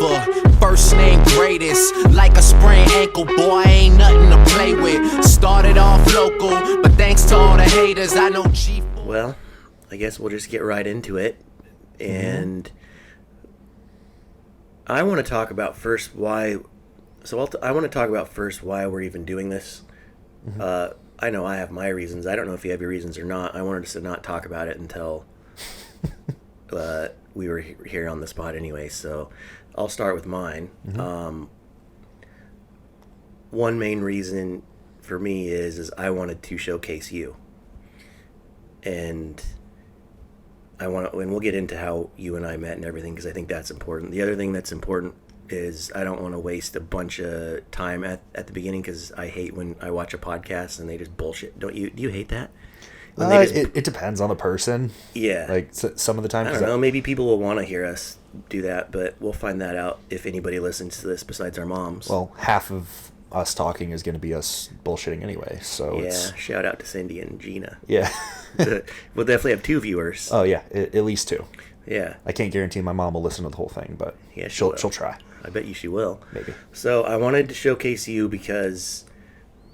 forever. First name greatest, like a sprained ankle, boy, ain't nothing to play with. Started off local, but thanks to all the haters, I know G. Well, I guess we'll just get right into it. And I want to talk about first why. So I want to talk about first why we're even doing this. I know I have my reasons. I don't know if you have your reasons or not. I wanted us to not talk about it until we were here on the spot anyway. So I'll start with mine. One main reason for me is I wanted to showcase you. And and we'll get into how you and I met and everything, because I think that's important. The other thing that's important is I don't want to waste a bunch of time at the beginning, because I hate when I watch a podcast and they just bullshit. Don't you? Do you hate that? It depends on the person. Yeah. Like some of the time. I don't know. Maybe people will want to hear us do that, but we'll find that out if anybody listens to this besides our moms. Well, half of us talking is going to be us bullshitting anyway. So yeah. Shout out to Cindy and Gina. Yeah. We'll definitely have 2 viewers. Oh yeah, at least 2. Yeah. I can't guarantee my mom will listen to the whole thing, but yeah, she'll try. I bet you she will. Maybe. So I wanted to showcase you because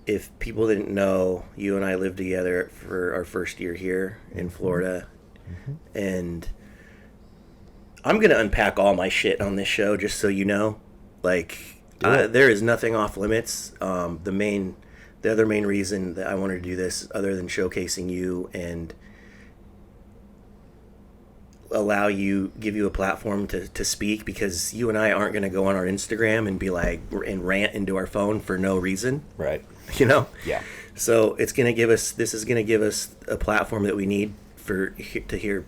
if people didn't know, you and I lived together for our first year here in Florida. And I'm going to unpack all my shit on this show, just so you know. Like, there is nothing off limits. The other main reason that I wanted to do this, other than showcasing you and give you a platform to speak, because you and I aren't going to go on our Instagram and be like, and rant into our phone for no reason. Right. You know? Yeah. So this is going to give us a platform that we need to hear,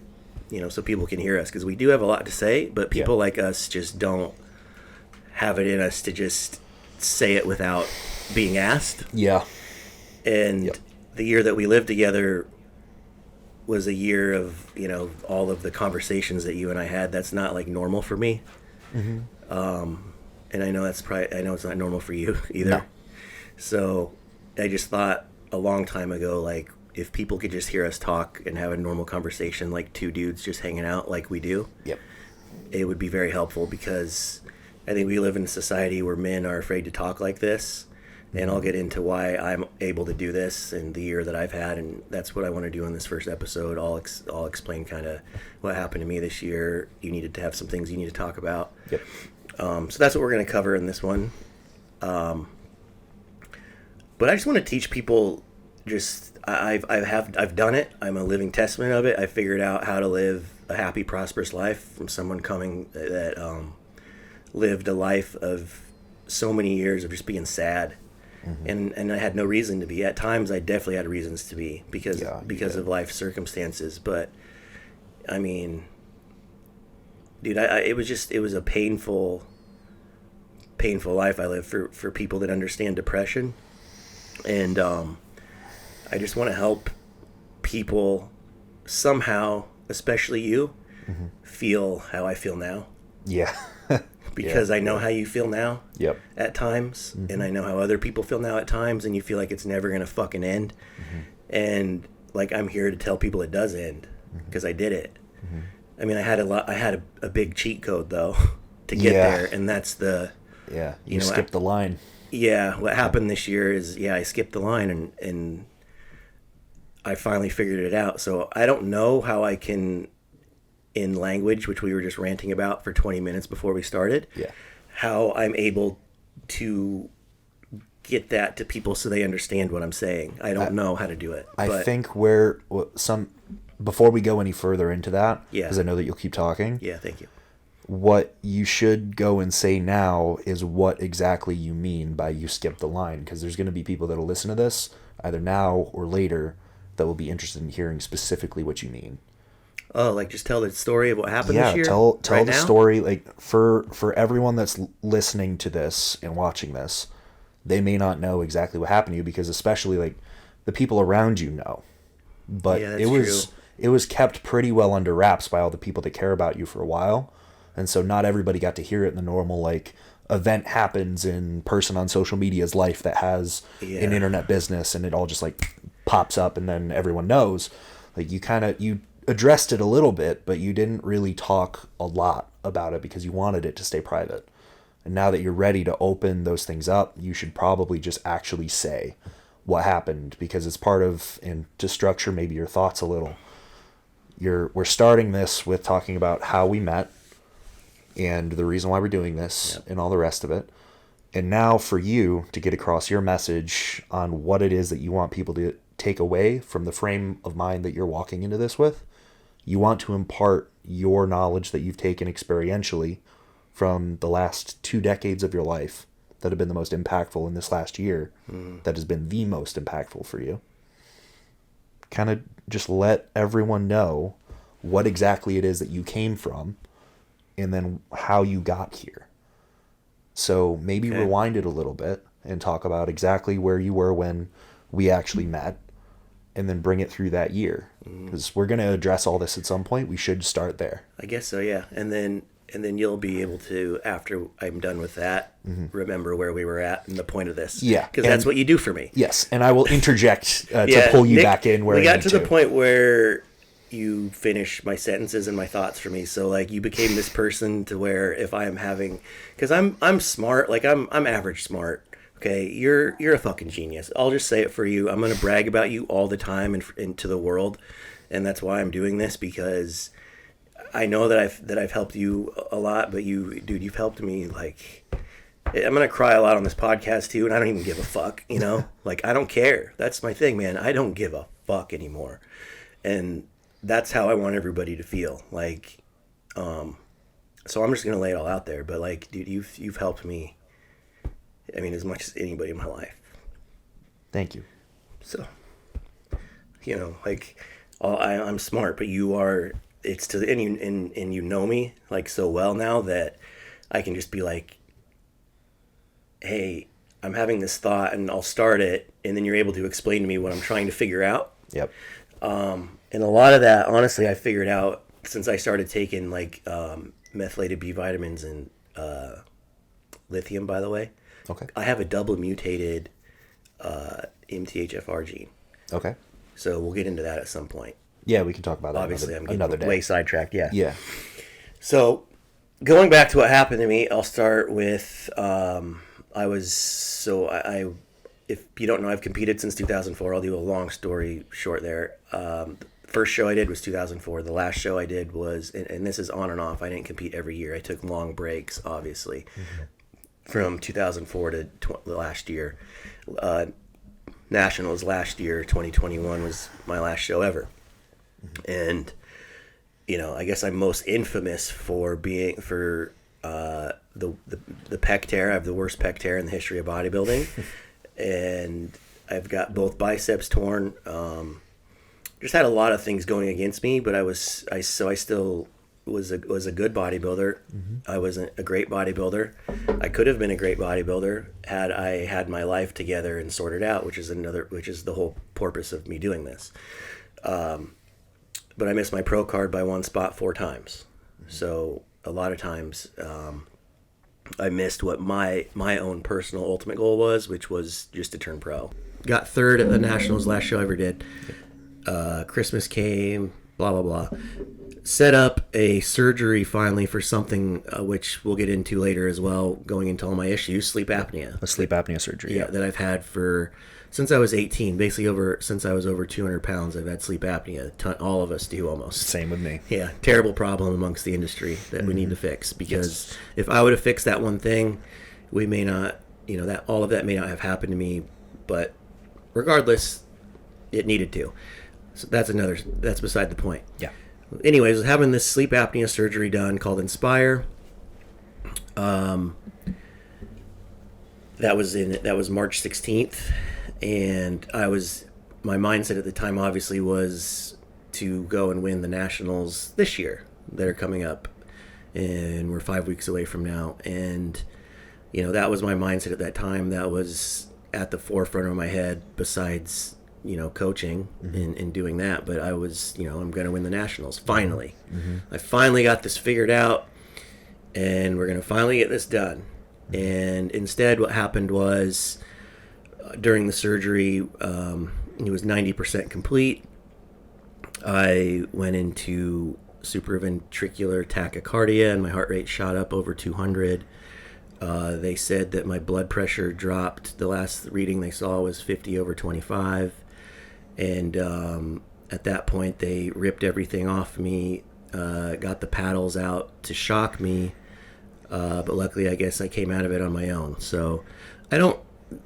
so people can hear us, because we do have a lot to say, but people like us just don't have it in us to just say it without being asked. Yeah. And the year that we lived together was a year of, all of the conversations that you and I had. That's not like normal for me. And I know it's not normal for you either. No. So I just thought a long time ago, like, if people could just hear us talk and have a normal conversation, like 2 dudes just hanging out like we do, it would be very helpful, because I think we live in a society where men are afraid to talk like this. And I'll get into why I'm able to do this and the year that I've had, and that's what I want to do in this first episode. I'll explain kind of what happened to me this year. You needed to have some things you need to talk about. Yep. So that's what we're going to cover in this one. But I just want to teach people. I've done it. I'm a living testament of it. I figured out how to live a happy, prosperous life from someone that lived a life of so many years of just being sad. And I had no reason to be. At times, I definitely had reasons to be because of life circumstances. But I mean, dude, it was a painful life I lived for people that understand depression, and I just want to help people somehow, especially you, feel how I feel now. Yeah. Because I know how you feel now at times, and I know how other people feel now at times, and you feel like it's never going to fucking end. And like, I'm here to tell people it does end, because I did it. I mean, I had a big cheat code though to get there, and that's you skipped the line. Yeah, what happened this year is I skipped the line, and I finally figured it out. So I don't know how I can, in language, which we were just ranting about for 20 minutes before we started, how I'm able to get that to people so they understand what I'm saying. I don't know how to do it. I think before we go any further into that, because I know that you'll keep talking. Yeah, thank you. What you should go and say now is what exactly you mean by you skipped the line, because there's going to be people that will listen to this either now or later that will be interested in hearing specifically what you mean. Oh, like just tell the story of what happened this year? Tell right the now? story. Like for everyone that's listening to this and watching this, they may not know exactly what happened to you, because especially like the people around you know. But it was kept pretty well under wraps by all the people that care about you for a while. And so not everybody got to hear it in the normal, like, event happens in person on social media's life that has an internet business, and it all just like pops up and then everyone knows. Like, you addressed it a little bit, but you didn't really talk a lot about it because you wanted it to stay private. And now that you're ready to open those things up, you should probably just actually say what happened, because it's part of, and to structure maybe your thoughts a little. We're starting this with talking about how we met and the reason why we're doing this and all the rest of it. And now for you to get across your message on what it is that you want people to take away from the frame of mind that you're walking into this with, you want to impart your knowledge that you've taken experientially from the last 2 decades of your life that have been the most impactful in this last year, that has been the most impactful for you. Kind of just let everyone know what exactly it is that you came from and then how you got here. So maybe rewind it a little bit and talk about exactly where you were when we actually met, and then bring it through that year. Because we're going to address all this at some point. We should start there. I guess so, yeah. And then you'll be able to, after I'm done with that, remember where we were at and the point of this. Yeah. Because that's what you do for me. Yes, and I will interject to pull you Nick, back in where we I got need to the point where you finish my sentences and my thoughts for me. So like you became this person to where if I am having, because I'm smart, like I'm average smart. Okay, you're a fucking genius. I'll just say it for you. I'm gonna brag about you all the time and to the world, and that's why I'm doing this, because I know that I've helped you a lot. But you've helped me. Like, I'm gonna cry a lot on this podcast too, and I don't even give a fuck. You know, like I don't care. That's my thing, man. I don't give a fuck anymore, and that's how I want everybody to feel. Like, so I'm just gonna lay it all out there. But like, dude, you've helped me. I mean, as much as anybody in my life. Thank you. So, you know, like, I'm smart, but you are. It's to and you know me like so well now that I can just be like, hey, I'm having this thought, and I'll start it, and then you're able to explain to me what I'm trying to figure out. Yep. And a lot of that, honestly, I figured out since I started taking like methylated B vitamins and lithium, by the way. Okay. I have a double mutated MTHFR gene. Okay. So we'll get into that at some point. Yeah, we can talk about that Obviously, I'm getting another day. way sidetracked. Yeah. Yeah. So going back to what happened to me, I'll start with if you don't know, I've competed since 2004. I'll do a long story short there. First show I did was 2004. The last show I did was, and this is on and off, I didn't compete every year. I took long breaks, obviously, from 2004 to the last year. Nationals last year, 2021, was my last show ever. And, you know, I guess I'm most infamous for the pec tear. I have the worst pec tear in the history of bodybuilding. And I've got both biceps torn. Just had a lot of things going against me, but I still was a good bodybuilder. I wasn't a great bodybuilder. I could have been a great bodybuilder had I had my life together and sorted out, which is the whole purpose of me doing this. But I missed my pro card by one spot 4 times. So a lot of times I missed what my own personal ultimate goal was, which was just to turn pro. Got third at the Nationals, last show I ever did. Christmas came, blah, blah, blah. Set up a surgery finally for something which we'll get into later as well, going into all my issues, sleep apnea. A sleep apnea surgery. Yeah, that I've had since I was 18, basically since I was over 200 pounds, I've had sleep apnea. All of us do almost. Same with me. Yeah, terrible problem amongst the industry that we need to fix, because if I would have fixed that one thing, we may not, that all of that may not have happened to me, but regardless, it needed to. So that's beside the point. Yeah. Anyways, I was having this sleep apnea surgery done called Inspire. That was March 16th, and my mindset at the time obviously was to go and win the Nationals this year that are coming up, and we're 5 weeks away from now. And that was my mindset at that time. That was at the forefront of my head, besides coaching and doing that. But I was, I'm going to win the Nationals. Finally. I finally got this figured out, and we're going to finally get this done. And instead what happened was, during the surgery, it was 90% complete. I went into supraventricular tachycardia, and my heart rate shot up over 200. They said that my blood pressure dropped. The last reading they saw was 50 over 25. And at that point, they ripped everything off me, got the paddles out to shock me. But luckily, I guess I came out of it on my own. So I don't,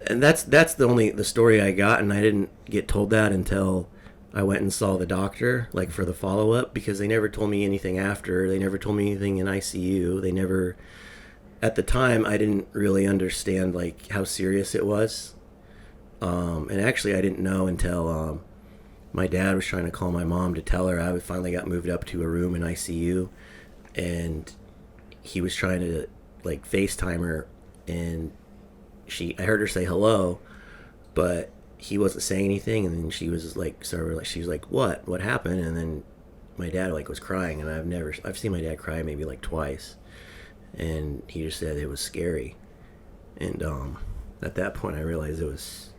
and that's the story I got. And I didn't get told that until I went and saw the doctor, like for the follow-up, because they never told me anything after. They never told me anything in ICU. They never, at the time, I didn't really understand like how serious it was. And actually I didn't know until my dad was trying to call my mom to tell her I finally got moved up to a room in ICU, and he was trying to like FaceTime her, and I heard her say hello, but he wasn't saying anything, and then she was like, she was like, what happened? And then my dad like was crying, and I've seen my dad cry maybe like twice, and he just said it was scary. And at that point I realized it was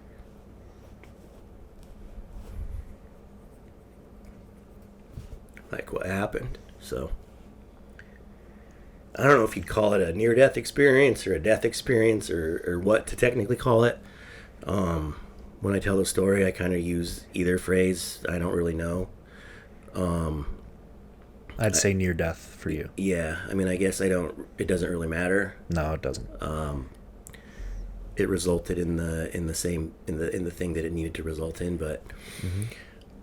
like what happened. So I don't know if you'd call it a near-death experience or a death experience or what to technically call it. When I tell the story, I kind of use either phrase. I don't really know. I'd say near death for you. Yeah, I mean, I guess it doesn't really matter. No, it doesn't. It resulted in the thing that it needed to result in, but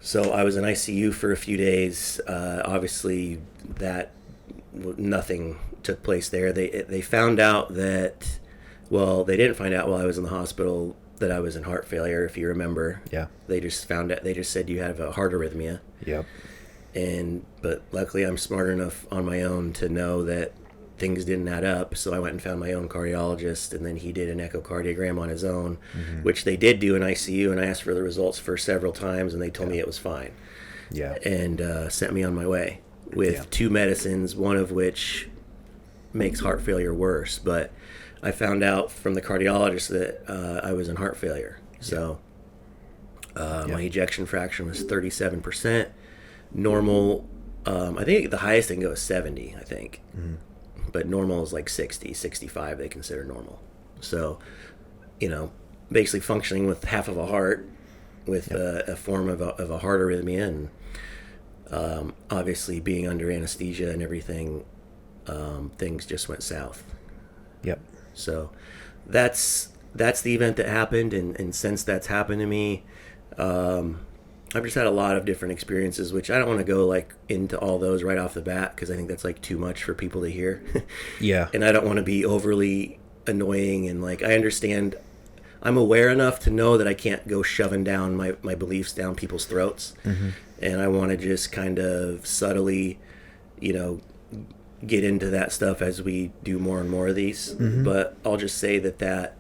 so I was in ICU for a few days. Obviously, that nothing took place there. They found out that, well, they didn't find out while I was in the hospital that I was in heart failure, if you remember. Yeah. They just found out. They just said you have a heart arrhythmia. Yep. But luckily I'm smart enough on my own to know that things didn't add up, so I went and found my own cardiologist, and then he did an echocardiogram on his own, which they did do in ICU, and I asked for the results for several times, and they told me it was fine. Yeah. And sent me on my way with 2 medicines, one of which makes heart failure worse. But I found out from the cardiologist that I was in heart failure. So my ejection fraction was 37%. Normal, I think the highest they can go is 70, I think. But normal is like 60, 65 they consider normal. So, basically functioning with half of a heart with a form of a heart arrhythmia, and obviously being under anesthesia and everything, things just went south. Yep. So that's the event that happened, and since that's happened to me, I've just had a lot of different experiences, which I don't want to go like into all those right off the bat, because I think that's like too much for people to hear. Yeah. And I don't want to be overly annoying, and like I understand, I'm aware enough to know that I can't go shoving down my beliefs down people's throats. And I want to just kind of subtly, get into that stuff as we do more and more of these. But I'll just say that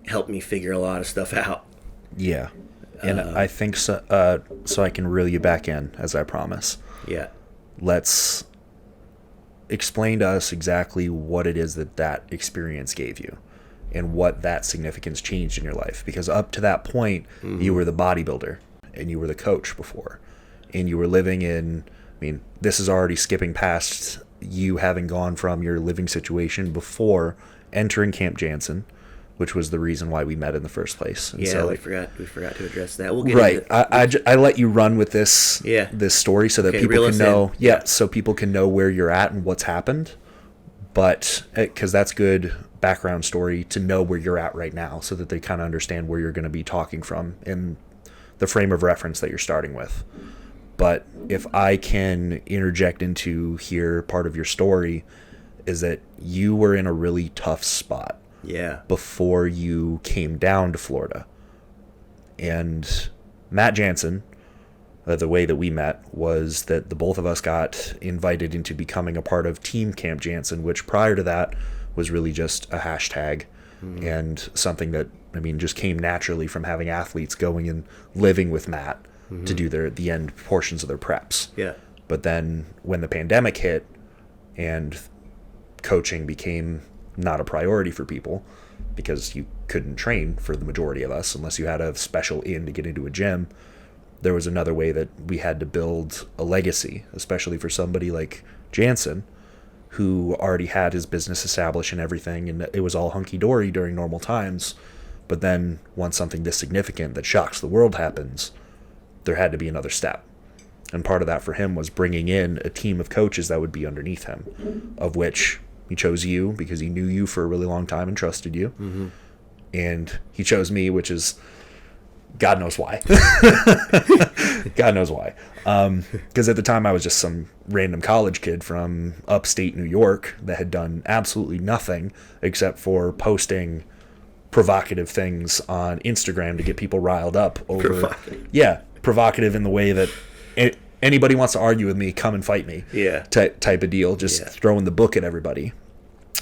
helped me figure a lot of stuff out. Yeah. And I think so, so I can reel you back in, as I promise. Yeah. Let's explain to us exactly what it is that experience gave you and what that significance changed in your life. Because up to that point, you were the bodybuilder and you were the coach before. And you were living in, this is already skipping past you having gone from your living situation before entering Camp Jansen, which was the reason why we met in the first place. And so, we forgot to address that. We'll get into it. I let you run with this story so that people can know. So people can know where you're at and what's happened. But because that's good background story to know where you're at right now, so that they kind of understand where you're going to be talking from in the frame of reference that you're starting with. But if I can interject into here, part of your story is that you were in a really tough spot. Yeah. Before you came down to Florida. And Matt Jansen, the way that we met was that the both of us got invited into becoming a part of Team Camp Jansen, which prior to that was really just a hashtag and something that, just came naturally from having athletes going and living with Matt to do the end portions of their preps. Yeah. But then when the pandemic hit and coaching became not a priority for people, because you couldn't train for the majority of us unless you had a special in to get into a gym, there was another way that we had to build a legacy, especially for somebody like Jansen, who already had his business established and everything, and it was all hunky-dory during normal times. But then once something this significant that shocks the world happens, there had to be another step. And part of that for him was bringing in a team of coaches that would be underneath him, of which he chose you because he knew you for a really long time and trusted you. Mm-hmm. And he chose me, which is God knows why. God knows why. Because at the time I was just some random college kid from upstate New York that had done absolutely nothing except for posting provocative things on Instagram to get people riled up over. Provocative in the way that anybody wants to argue with me, come and fight me. Type of deal. Just throwing the book at everybody,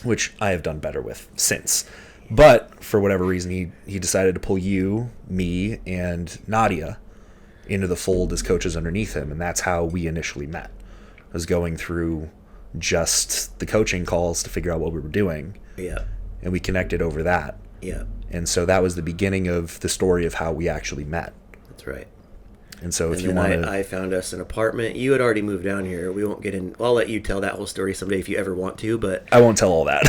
which I have done better with since. But for whatever reason, he decided to pull you, me, and Nadia into the fold as coaches underneath him, and that's how we initially met. I was going through just the coaching calls to figure out what we were doing. And we connected over that. And so that was the beginning of the story of how we actually met. That's right. And so if you want to... I found us an apartment. You had already moved down here. We won't get in... I'll let you tell that whole story someday if you ever want to, but... I won't tell all that.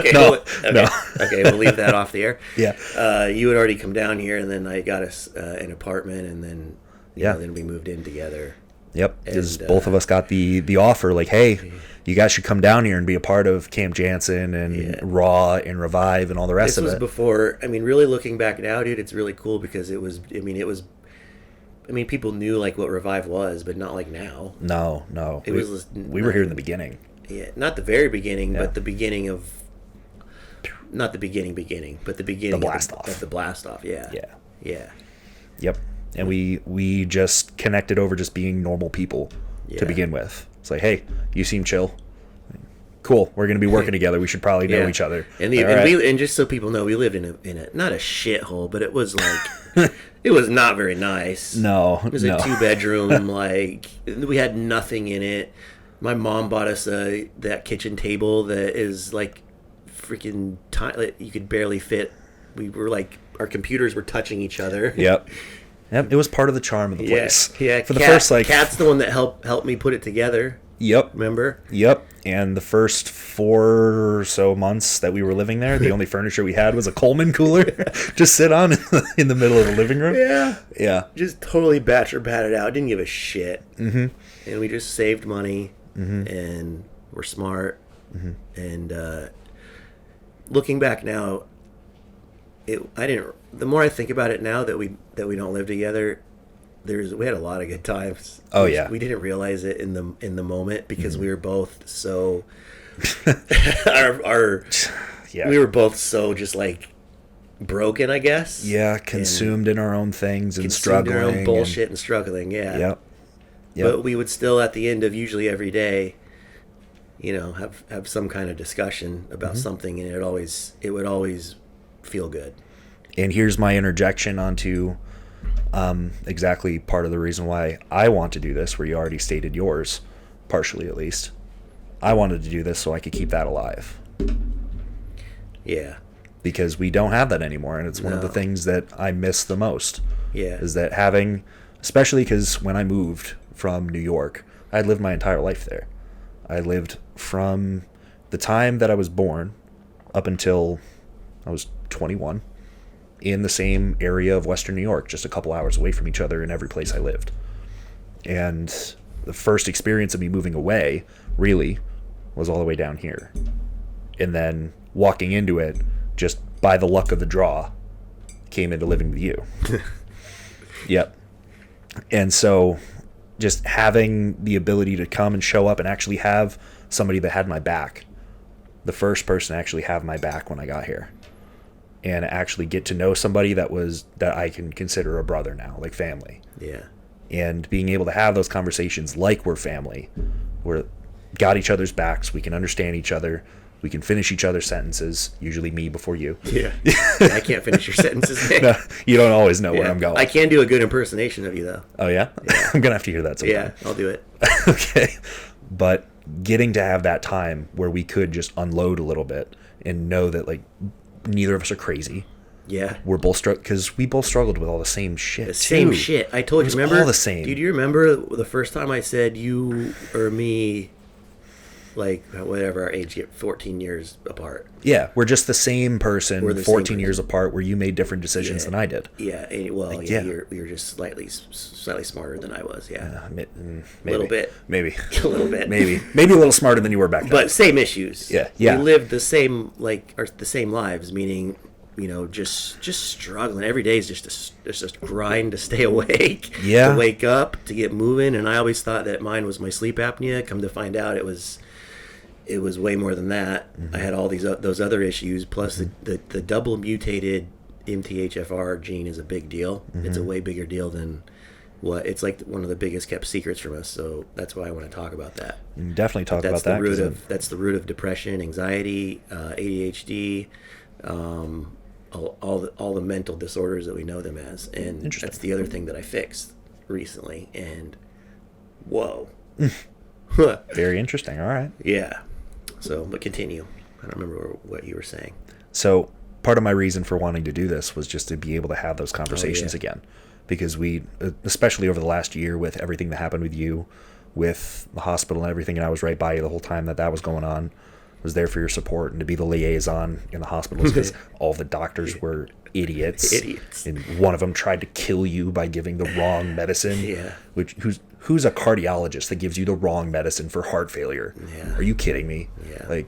Okay, No. Okay, we'll leave that off the air. Yeah. You had already come down here, and then I got us an apartment, and then... then we moved in together. Yep, because both of us got the offer, like, hey, you guys should come down here and be a part of Camp Jansen and Raw and Revive and all the rest of it. This was before... I mean, really looking back now, dude, it's really cool because it was... people knew like what Revive was, but not like now. No. We were here in the beginning. Yeah, not the very beginning, but the beginning of... Not the beginning, but the beginning the blast off. Of the blast off, yeah. Yep. And we just connected over just being normal people to begin with. It's like, hey, you seem chill. Cool. We're going to be working together. We should probably know each other. And just so people know, we lived in a not a shithole, but it was like it was not very nice. No. It was a 2-bedroom. Like we had nothing in it. My mom bought us that kitchen table that is like freaking tiny. You could barely fit. We were like our computers were touching each other. Yep. It was part of the charm of the place. Yeah. For the first Kat's the one that helped me put it together. Yep. Remember? Yep. And the first 4 or so months that we were living there, the only furniture we had was a Coleman cooler to sit on in the middle of the living room. Yeah. Just totally batted out. Didn't give a shit. Mm-hmm. And we just saved money and we're smart. Mm-hmm. And looking back now, the more I think about it now that we don't live together, we had a lot of good times. Oh yeah, we didn't realize it in the moment because we were both so we were both so just like broken, I guess. Yeah, consumed in our own things and struggling, in our own bullshit and struggling. Yeah. Yep. But we would still, at the end of usually every day, have some kind of discussion about something, and it would always feel good. And here's my interjection onto exactly part of the reason why I want to do this, where you already stated yours, partially at least. I wanted to do this so I could keep that alive. Yeah. Because we don't have that anymore, and it's one of the things that I miss the most. Yeah. Is that having, especially because when I moved from New York, I lived my entire life there. I lived from the time that I was born up until I was 21 in the same area of Western New York, just a couple hours away from each other in every place I lived. And the first experience of me moving away, really, was all the way down here. And then walking into it, just by the luck of the draw, came into living with you. Yep. And so just having the ability to come and show up and actually have somebody that had my back, the first person to actually have my back when I got here, and actually get to know somebody that I can consider a brother now, like family. Yeah. And being able to have those conversations like we're family, we're got each other's backs, we can understand each other, we can finish each other's sentences, usually me before you. Yeah. I can't finish your sentences, Nick. No, you don't always know where I'm going. I can do a good impersonation of you, though. Oh, yeah? I'm going to have to hear that sometime. Yeah, I'll do it. Okay. But getting to have that time where we could just unload a little bit and know that, like, neither of us are crazy. Yeah. We're both because we both struggled with all the same shit. The same shit. I told you. Remember all the same. Dude, do you remember the first time I said you or me, like whatever our age, get 14 years apart? Yeah, we're just the same person. We're the 14 same years person. apart, where you made different decisions than I did. Yeah. You're just slightly smarter than I was. Yeah. Maybe. A little bit. Maybe. A little bit. Maybe a little smarter than you were back then. But same issues. Yeah. We lived the same the same lives, meaning, just struggling. Every day is just a grind to stay awake, to wake up, to get moving. And I always thought that mine was my sleep apnea. Come to find out, it was way more than that. I had all those other issues, plus the double mutated MTHFR gene is a big deal. It's a way bigger deal than it's like one of the biggest kept secrets from us. So that's why I want to talk about that. Definitely talk about that. That's the root of depression, anxiety, ADHD. All the mental disorders that we know them as, and that's the other thing that I fixed recently. And whoa, very interesting. All right, yeah. So, but continue. I don't remember what you were saying. So, part of my reason for wanting to do this was just to be able to have those conversations again, because we, especially over the last year, with everything that happened with you, with the hospital and everything, and I was right by you the whole time that was going on. Was there for your support and to be the liaison in the hospitals, because all the doctors were idiots. And one of them tried to kill you by giving the wrong medicine. Yeah. Who's a cardiologist that gives you the wrong medicine for heart failure? Yeah. Are you kidding me? Yeah.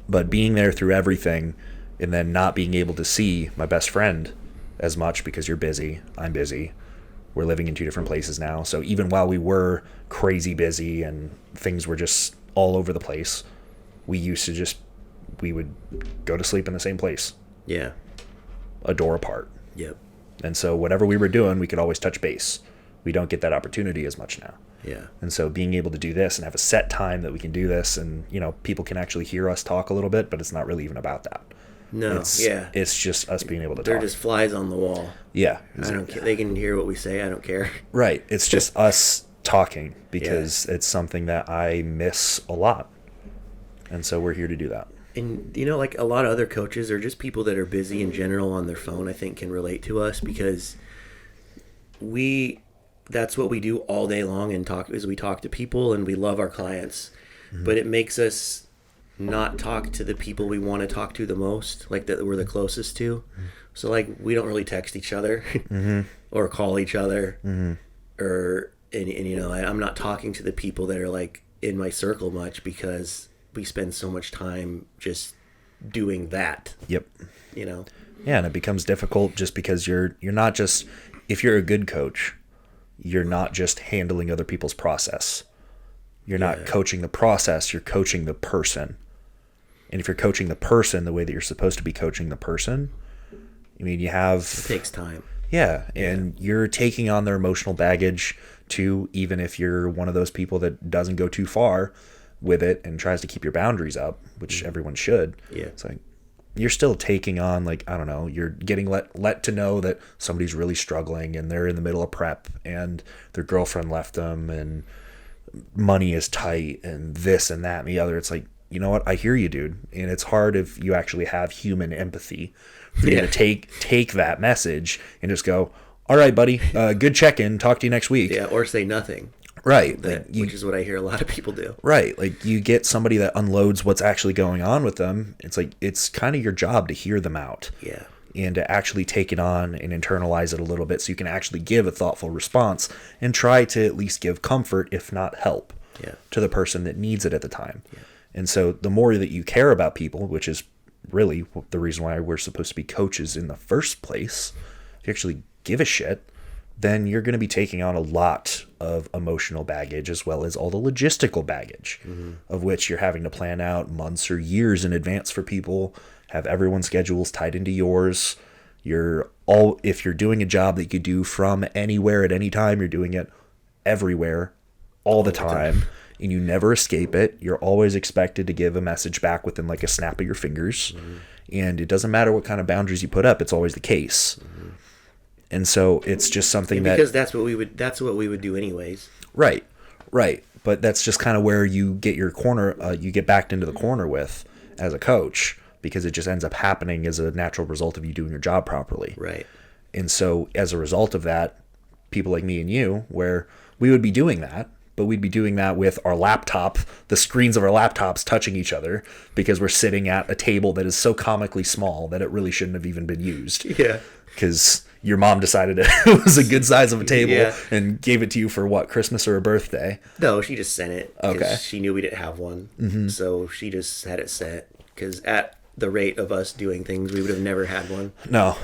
But being there through everything, and then not being able to see my best friend as much because you're busy, I'm busy. We're living in two different places now. So even while we were crazy busy and things were just all over the place, we would go to sleep in the same place. Yeah. A door apart. Yep. And so whatever we were doing, we could always touch base. We don't get that opportunity as much now. Yeah. And so being able to do this and have a set time that we can do this, and people can actually hear us talk a little bit, but it's not really even about that. No. It's just us being able to They're talk. Just flies on the wall. Yeah. I don't care. They can hear what we say. I don't care. Right. It's just us talking, because it's something that I miss a lot. And so we're here to do that. And, like a lot of other coaches, or just people that are busy in general on their phone, I think can relate to us, because that's what we do all day long, and we talk to people and we love our clients, but it makes us not talk to the people we want to talk to the most, like that we're the closest to. So like we don't really text each other or call each other, or I'm not talking to the people that are like in my circle much, because we spend so much time just doing that. Yep. Yeah, and it becomes difficult just because you're not just, if you're a good coach, you're not just handling other people's process. You're not coaching the process, you're coaching the person. And if you're coaching the person the way that you're supposed to be coaching the person, it takes time. Yeah, and you're taking on their emotional baggage too, even if you're one of those people that doesn't go too far with it and tries to keep your boundaries up, which everyone should. Yeah. It's like you're still taking on, I don't know, you're getting let to know that somebody's really struggling and they're in the middle of prep and their girlfriend left them and money is tight and this and that and the other. It's like, you know what? I hear you, dude. And it's hard if you actually have human empathy for you to take that message and just go, all right, buddy, good check-in. Talk to you next week. Yeah, or say nothing. Right. Which is what I hear a lot of people do. Right. Like you get somebody that unloads what's actually going on with them. It's like, it's kind of your job to hear them out. Yeah. And to actually take it on and internalize it a little bit so you can actually give a thoughtful response and try to at least give comfort, if not help, to the person that needs it at the time. Yeah. And so the more that you care about people, which is really the reason why we're supposed to be coaches in the first place, if you actually give a shit, then you're going to be taking on a lot of emotional baggage as well as all the logistical baggage, of which you're having to plan out months or years in advance for people, have everyone's schedules tied into yours. If you're doing a job that you could do from anywhere at any time, you're doing it everywhere all the time. And you never escape it. You're always expected to give a message back within like a snap of your fingers. And it doesn't matter what kind of boundaries you put up. It's always the case. And so it's just something because that's what we would do anyways. Right. But that's just kind of where you get your corner, you get backed into the corner with as a coach because it just ends up happening as a natural result of you doing your job properly. Right. And so as a result of that, people like me and you, where we would be doing that, but we'd be doing that with our laptop, the screens of our laptops touching each other, because we're sitting at a table that is so comically small that it really shouldn't have even been used. Yeah. Because your mom decided it was a good size of a table and gave it to you for what, Christmas or a birthday? No, she just sent it. Okay. She knew we didn't have one. So she just had it set. Because at the rate of us doing things, we would have never had one. No.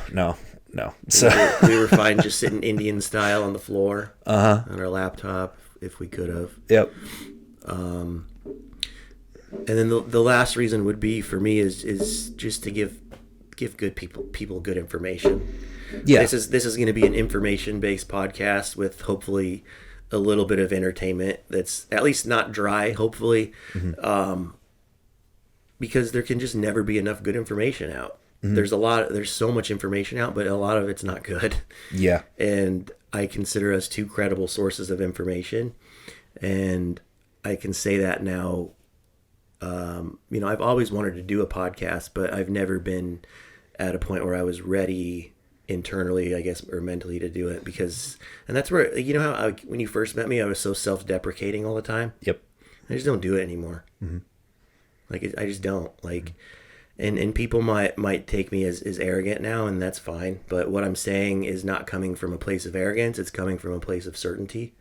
So we were fine just sitting Indian style on the floor on our laptop if we could have. Yep. And then the last reason would be for me is just to give good people good information. Yeah. This is going to be an information based podcast with hopefully a little bit of entertainment that's at least not dry. Hopefully, because there can just never be enough good information out. There's so much information out, but a lot of it's not good. Yeah. And I consider us two credible sources of information. And I can say that now, I've always wanted to do a podcast, but I've never been at a point where I was ready internally, I guess, or mentally to do it and that's where, how when you first met me, I was so self-deprecating all the time. Yep. I just don't do it anymore. Like, I just don't and people might take me as arrogant now, and that's fine. But what I'm saying is not coming from a place of arrogance. It's coming from a place of certainty.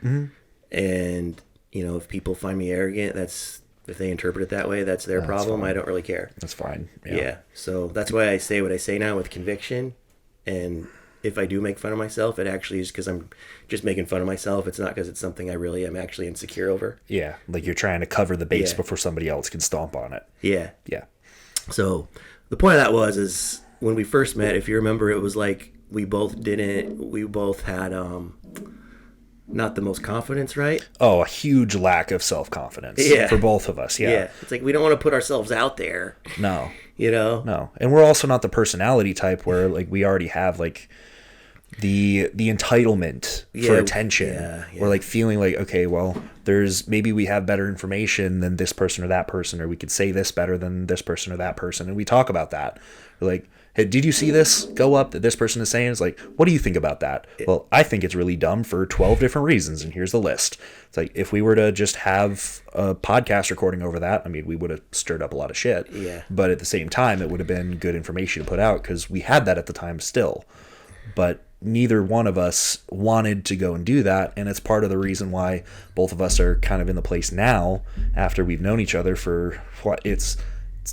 And, if people find me arrogant, if they interpret it that way, that's their problem. I don't really care. That's fine. Yeah. So that's why I say what I say now with conviction. And if I do make fun of myself, it actually is because I'm just making fun of myself. It's not because it's something I really am actually insecure over. Yeah. Like you're trying to cover the base before somebody else can stomp on it. Yeah. Yeah. So the point of that is when we first met, if you remember, it was like we both had not the most confidence, right? Oh, a huge lack of self-confidence for both of us. Yeah. It's like we don't want to put ourselves out there. No. No. And we're also not the personality type where like we already have like the entitlement for attention. Yeah. We're like feeling like, okay, well, maybe we have better information than this person or that person, or we could say this better than this person or that person. And we talk about that. We're like, hey, did you see this go up that this person is saying? It's like, what do you think about that? Well, I think it's really dumb for 12 different reasons, and here's the list. It's like, if we were to just have a podcast recording over that, I mean, we would have stirred up a lot of shit. Yeah. But at the same time, it would have been good information to put out because we had that at the time still. But neither one of us wanted to go and do that, and it's part of the reason why both of us are kind of in the place now after we've known each other for, it's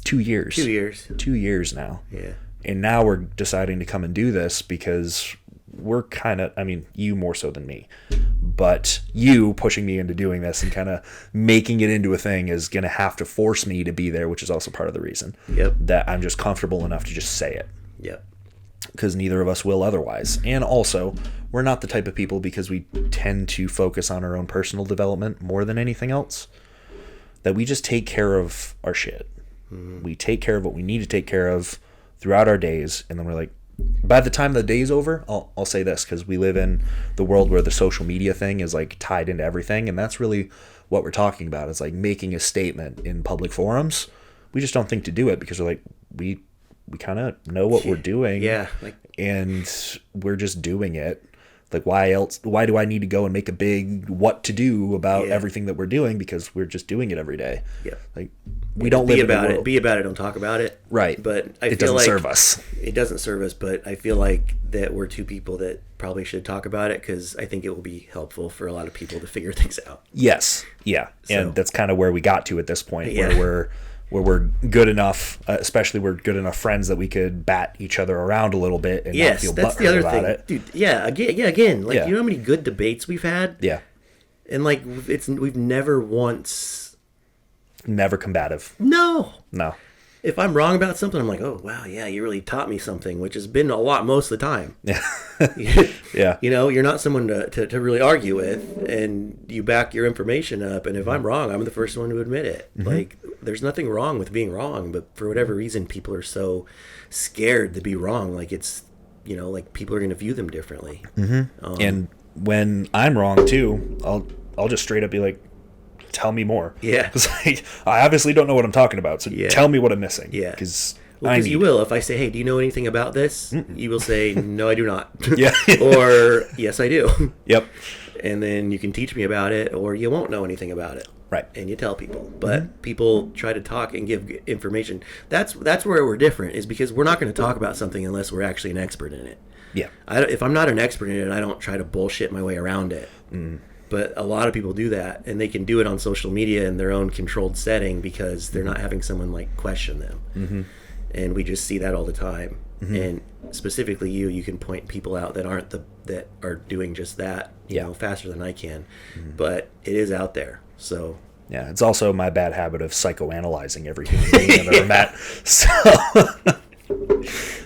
2 years. 2 years. 2 years now. Yeah. And now we're deciding to come and do this because we're kind of, I mean, you more so than me, but you pushing me into doing this and kind of making it into a thing is going to have to force me to be there, which is also part of the reason that I'm just comfortable enough to just say it. Yep. Because neither of us will otherwise. And also, we're not the type of people, because we tend to focus on our own personal development more than anything else, that we just take care of our shit. We take care of what we need to take care of throughout our days, and then we're like, by the time the day's over, I'll say this, because we live in the world where the social media thing is like tied into everything, and that's really what we're talking about. It's like making a statement in public forums. We just don't think to do it because we're like, we kind of know what we're doing, and we're just doing it. Like, why do I need to go and make a big what to do about everything that we're doing, because we're just doing it every day. Like, we don't live in a world. Be about it, don't talk about it. Right. But it doesn't serve us. It doesn't serve us, but I feel like that we're two people that probably should talk about it, because I think it will be helpful for a lot of people to figure things out. Yes. Yeah. So, and that's kind of where we got to at this point, where we're good enough, especially we're good enough friends that we could bat each other around a little bit and not feel butthurt about it. Dude, again, like, you know how many good debates we've had? Yeah. And like, we've never once... Never combative. No. If I'm wrong about something, I'm like, oh, wow, yeah, you really taught me something, which has been a lot most of the time. Yeah. You're not someone to really argue with, and you back your information up, and if I'm wrong, I'm the first one to admit it. Like, there's nothing wrong with being wrong, but for whatever reason, people are so scared to be wrong. Like, it's, like, people are going to view them differently. And when I'm wrong, too, I'll just straight up be like, tell me more. Yeah. Because I obviously don't know what I'm talking about, so tell me what I'm missing. Yeah. Because you will. If I say, hey, do you know anything about this? You will say, no, I do not. Yeah. Or, yes, I do. Yep. And then you can teach me about it, or you won't know anything about it. Right. And you tell people. But people try to talk and give information. That's where we're different, is because we're not going to talk about something unless we're actually an expert in it. Yeah. If I'm not an expert in it, I don't try to bullshit my way around it. But a lot of people do that, and they can do it on social media in their own controlled setting because they're not having someone like question them. And we just see that all the time. And specifically you can point people out that are doing just that, you know, faster than I can. But it is out there. So yeah, it's also my bad habit of psychoanalyzing every human being I've ever met. So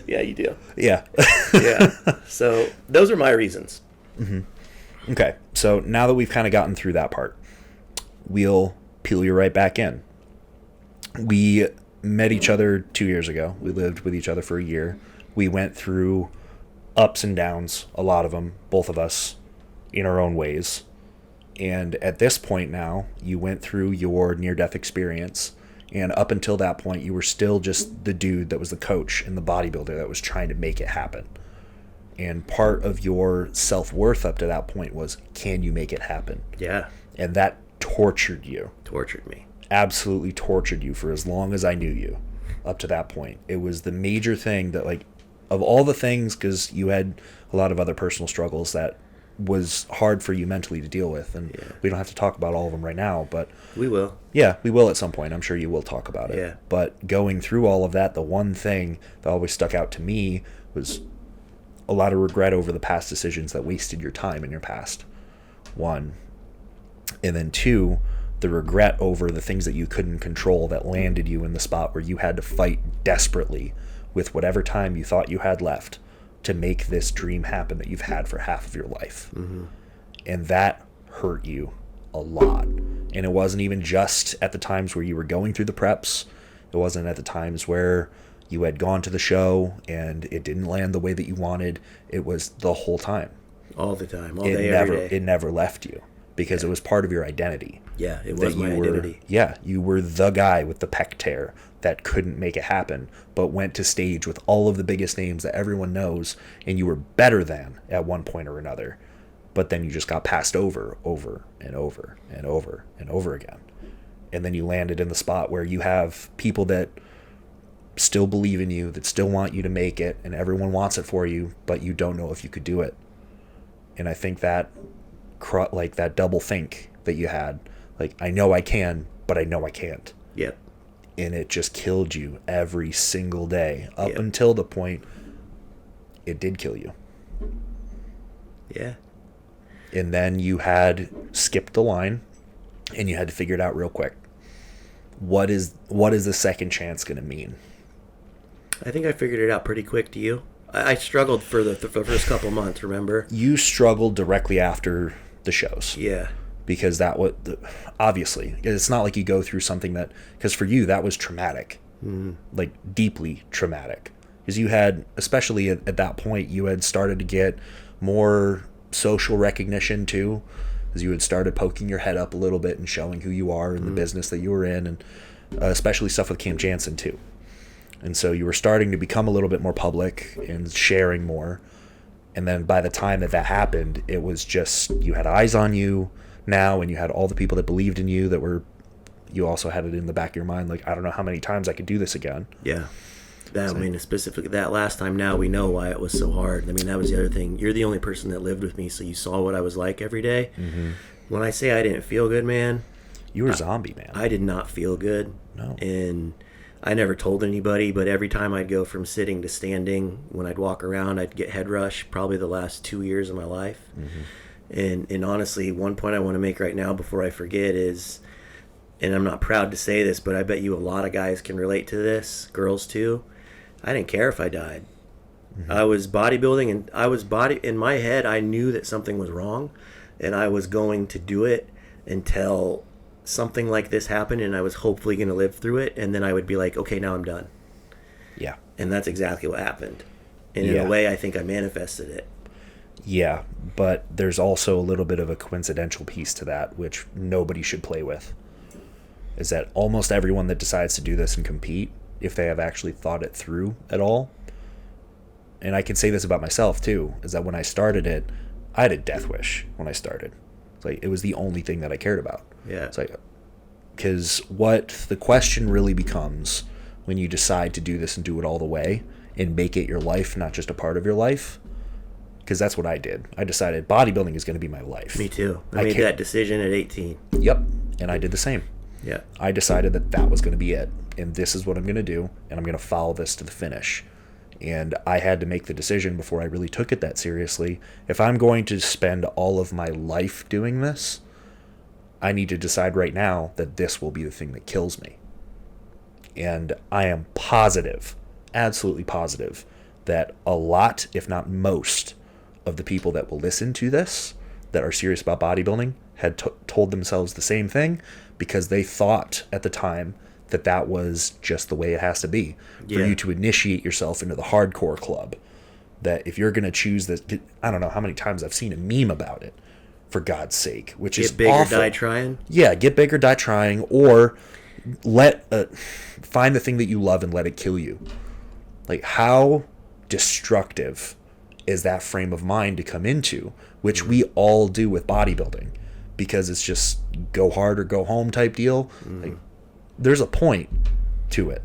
yeah, you do. Yeah. Yeah. So those are my reasons. Okay, so now that we've kind of gotten through that part, we'll peel you right back in. We met each other 2 years ago. We lived with each other for a year. We went through ups and downs, a lot of them, both of us, in our own ways. And at this point now, you went through your near-death experience, and up until that point, you were still just the dude that was the coach and the bodybuilder that was trying to make it happen. And part of your self-worth up to that point was, can you make it happen? Yeah. And that tortured you. Tortured me. Absolutely tortured you for as long as I knew you up to that point. It was the major thing that, like, of all the things, because you had a lot of other personal struggles that was hard for you mentally to deal with. And we don't have to talk about all of them right now, but we will. Yeah, we will at some point. I'm sure you will talk about it. Yeah. But going through all of that, the one thing that always stuck out to me was a lot of regret over the past decisions that wasted your time in your past. One. And then two, the regret over the things that you couldn't control that landed you in the spot where you had to fight desperately with whatever time you thought you had left to make this dream happen that you've had for half of your life. And that hurt you a lot. And it wasn't even just at the times where you were going through the preps. It wasn't at the times where you had gone to the show and it didn't land the way that you wanted. It was the whole time. All the time. All day, every day. It never left you because it was part of your identity. Yeah, it was my identity. Yeah, you were the guy with the pec tear that couldn't make it happen, but went to stage with all of the biggest names that everyone knows, and you were better than at one point or another. But then you just got passed over and over and over and over again. And then you landed in the spot where you have people that still believe in you, that still want you to make it, and everyone wants it for you, but you don't know if you could do it. And I think that, like, that double think that you had, like, I know I can, but I know I can't. Yep. And it just killed you every single day up until the point it did kill you. Yeah. And then you had skipped the line and you had to figure it out real quick. What is the second chance going to mean? I think I figured it out pretty quick. Do you? I struggled for the first couple months, remember? You struggled directly after the shows. Yeah. Because that was, obviously, it's not like you go through something that, because for you, that was traumatic. Like, deeply traumatic. Because you had, especially at that point, you had started to get more social recognition too, because you had started poking your head up a little bit and showing who you are in the business that you were in, and especially stuff with Camp Jansen too. And so you were starting to become a little bit more public and sharing more. And then by the time that happened, it was just, you had eyes on you now, and you had all the people that believed in you that were, you also had it in the back of your mind, like, I don't know how many times I could do this again. Yeah. I mean, specifically that last time, now we know why it was so hard. I mean, that was the other thing. You're the only person that lived with me, so you saw what I was like every day. When I say I didn't feel good, man, you were a zombie, man. I did not feel good. No. And I never told anybody, but every time I'd go from sitting to standing, when I'd walk around, I'd get head rush, probably the last 2 years of my life. And honestly, one point I want to make right now before I forget is, and I'm not proud to say this, but I bet you a lot of guys can relate to this, girls too, I didn't care if I died. I was bodybuilding, and in my head, I knew that something was wrong, and I was going to do it until something like this happened, and I was hopefully going to live through it, and then I would be like, okay, now I'm done. Yeah. And that's exactly what happened. And in a way, I think I manifested it. Yeah, but there's also a little bit of a coincidental piece to that, which nobody should play with. is that almost everyone that decides to do this and compete, if they have actually thought it through at all, and I can say this about myself too, is that when I started it, I had a death wish when I started. It's like, it was the only thing that I cared about. Yeah. It's like, because what the question really becomes when you decide to do this and do it all the way and make it your life, not just a part of your life, because that's what I did. I decided bodybuilding is going to be my life. Me too. I made that decision at 18. Yep. And I did the same. Yeah. I decided that was going to be it. And this is what I'm going to do. And I'm going to follow this to the finish. And I had to make the decision before I really took it that seriously. If I'm going to spend all of my life doing this, I need to decide right now that this will be the thing that kills me. And I am positive, absolutely positive, that a lot, if not most, of the people that will listen to this, that are serious about bodybuilding, had told themselves the same thing, because they thought at the time that was just the way it has to be. For you to initiate yourself into the hardcore club. That if you're going to choose this, I don't know how many times I've seen a meme about it, for God's sake, which is get big awful. or die trying? Yeah, get big or die trying, or find the thing that you love and let it kill you. Like, how destructive is that frame of mind to come into, which we all do with bodybuilding, because it's just go hard or go home type deal. Like, there's a point to it.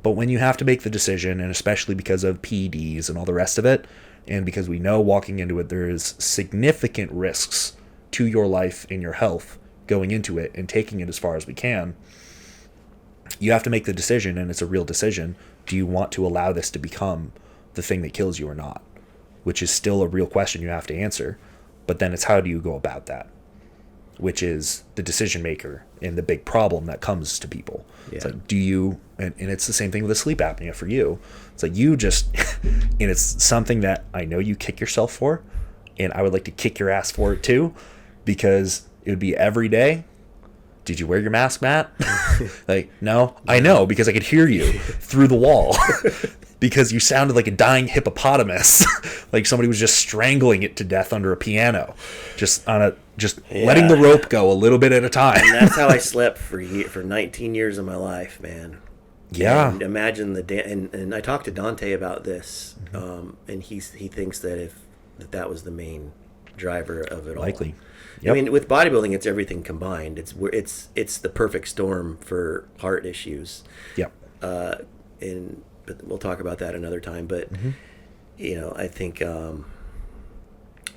But when you have to make the decision, and especially because of PEDs and all the rest of it, and because we know walking into it there is significant risks to your life and your health going into it and taking it as far as we can, you have to make the decision, and it's a real decision. Do you want to allow this to become the thing that kills you or not? Which is still a real question you have to answer. But then it's, how do you go about that? Which is the decision maker and the big problem that comes to people. Yeah. It's like, do you, and it's the same thing with the sleep apnea for you. It's like, you just, and it's something that I know you kick yourself for, and I would like to kick your ass for it too, because it would be every day. Did you wear your mask, Matt? Like, no, I know, because I could hear you through the wall. Because you sounded like a dying hippopotamus, like somebody was just strangling it to death under a piano, just letting the rope go a little bit at a time. And that's how I slept for 19 years of my life, man. Yeah. And imagine and I talked to Dante about this, and he thinks that that was the main driver of it all. Likely. Yep. I mean, with bodybuilding, it's everything combined. It's the perfect storm for heart issues. Yep. But we'll talk about that another time. But I think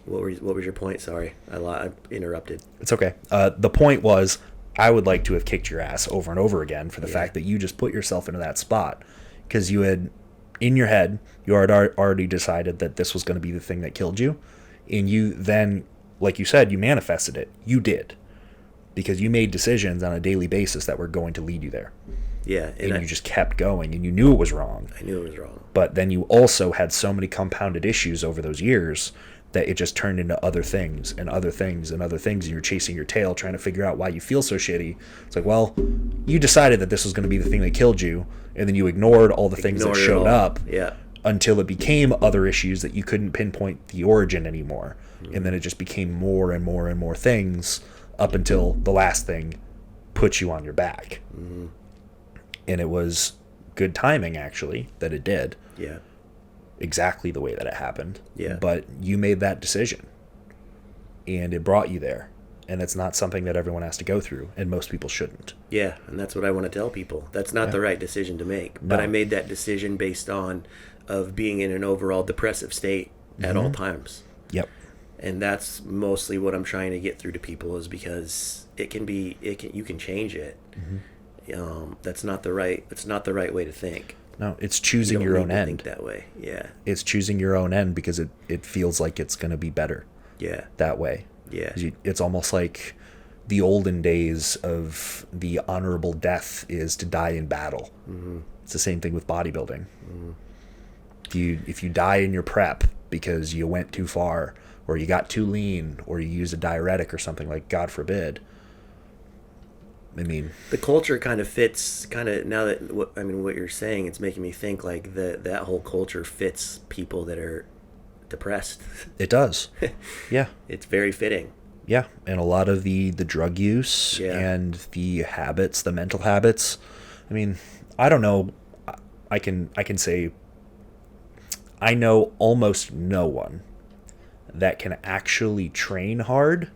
what was your point? Sorry, I interrupted. It's okay. The point was, I would like to have kicked your ass over and over again for the fact that you just put yourself into that spot, because you had, in your head, you had already decided that this was going to be the thing that killed you, and you then, like you said, you manifested it. You did, because you made decisions on a daily basis that were going to lead you there. Yeah, and you just kept going, and you knew it was wrong. I knew it was wrong. But then you also had so many compounded issues over those years that it just turned into other things and other things and other things, and you're chasing your tail trying to figure out why you feel so shitty. It's like, well, you decided that this was going to be the thing that killed you, and then you ignored all the things that showed up until it became other issues that you couldn't pinpoint the origin anymore. And then it just became more and more and more things up until the last thing put you on your back. And it was good timing, actually, that it did. Yeah. Exactly the way that it happened. Yeah. But you made that decision, and it brought you there. And it's not something that everyone has to go through, and most people shouldn't. Yeah, and that's what I want to tell people. That's not the right decision to make. But I made that decision based on of being in an overall depressive state at all times. Yep. And that's mostly what I'm trying to get through to people, is because you can change it. That's not the right way to think. No, it's choosing your own end. Think that way. Yeah. It's choosing your own end because it feels like it's going to be better. Yeah. That way. Yeah. It's almost like the olden days of the honorable death is to die in battle. It's the same thing with bodybuilding. If you die in your prep because you went too far, or you got too lean, or you used a diuretic or something, like, God forbid. I mean, the culture kind of fits. Now that what you're saying, it's making me think like that whole culture fits people that are depressed. It does. Yeah. It's very fitting. Yeah, and a lot of the drug use and the habits, the mental habits. I mean, I don't know. I can say I know almost no one that can actually train hard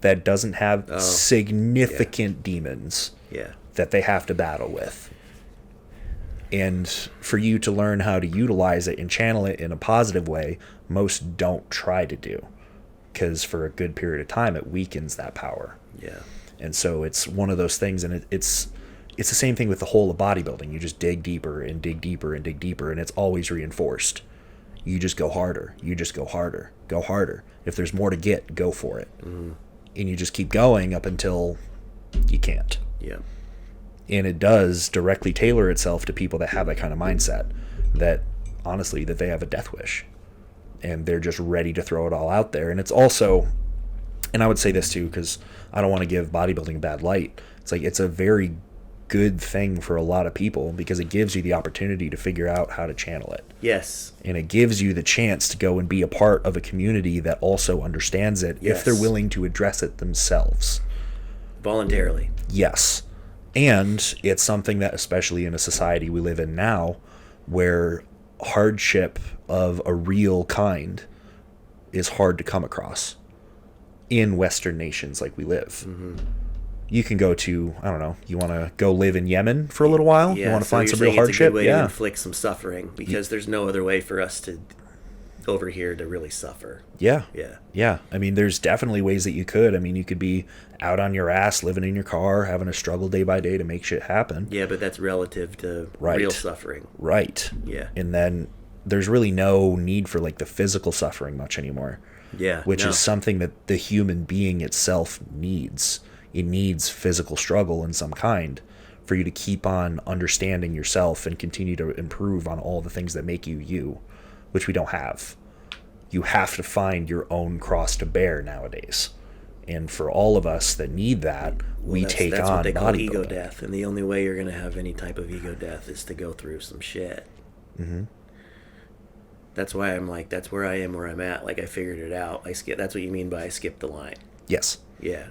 that doesn't have significant demons that they have to battle with. And for you to learn how to utilize it and channel it in a positive way, most don't try to do. Because for a good period of time, it weakens that power. Yeah. And so it's one of those things, and it's the same thing with the whole of bodybuilding. You just dig deeper and dig deeper and dig deeper, and it's always reinforced. You just go harder. You just go harder. Go harder. If there's more to get, go for it. Mm-hmm. And you just keep going up until you can't. Yeah. And it does directly tailor itself to people that have that kind of mindset, that honestly, that they have a death wish and they're just ready to throw it all out there. And it's also, and I would say this too, because I don't want to give bodybuilding a bad light. It's like, it's a very good thing for a lot of people because it gives you the opportunity to figure out how to channel it. Yes. And it gives you the chance to go and be a part of a community that also understands it if they're willing to address it themselves. Voluntarily. Yes. And it's something that, especially in a society we live in now, where hardship of a real kind is hard to come across in Western nations like we live. Mm-hmm. You can go to, I don't know, you want to go live in Yemen for a little while? You want to find some real hardship? It's a good way to inflict some suffering because there's no other way for us to over here to really suffer. Yeah. I mean, there's definitely ways that you could. I mean, you could be out on your ass, living in your car, having a struggle day by day to make shit happen. Yeah, but that's relative to real suffering. Right. Yeah. And then there's really no need for like the physical suffering much anymore. Yeah. Which is something that the human being itself needs. It needs physical struggle in some kind for you to keep on understanding yourself and continue to improve on all the things that make you you, which we don't have. You have to find your own cross to bear nowadays. And for all of us that need that, we take on bodybuilding. That's what they call ego death. And the only way you're going to have any type of ego death is to go through some shit. Mm-hmm. That's why I'm like, that's where I am, where I'm at. Like, I figured it out. That's what you mean by I skipped the line. Yes. Yeah.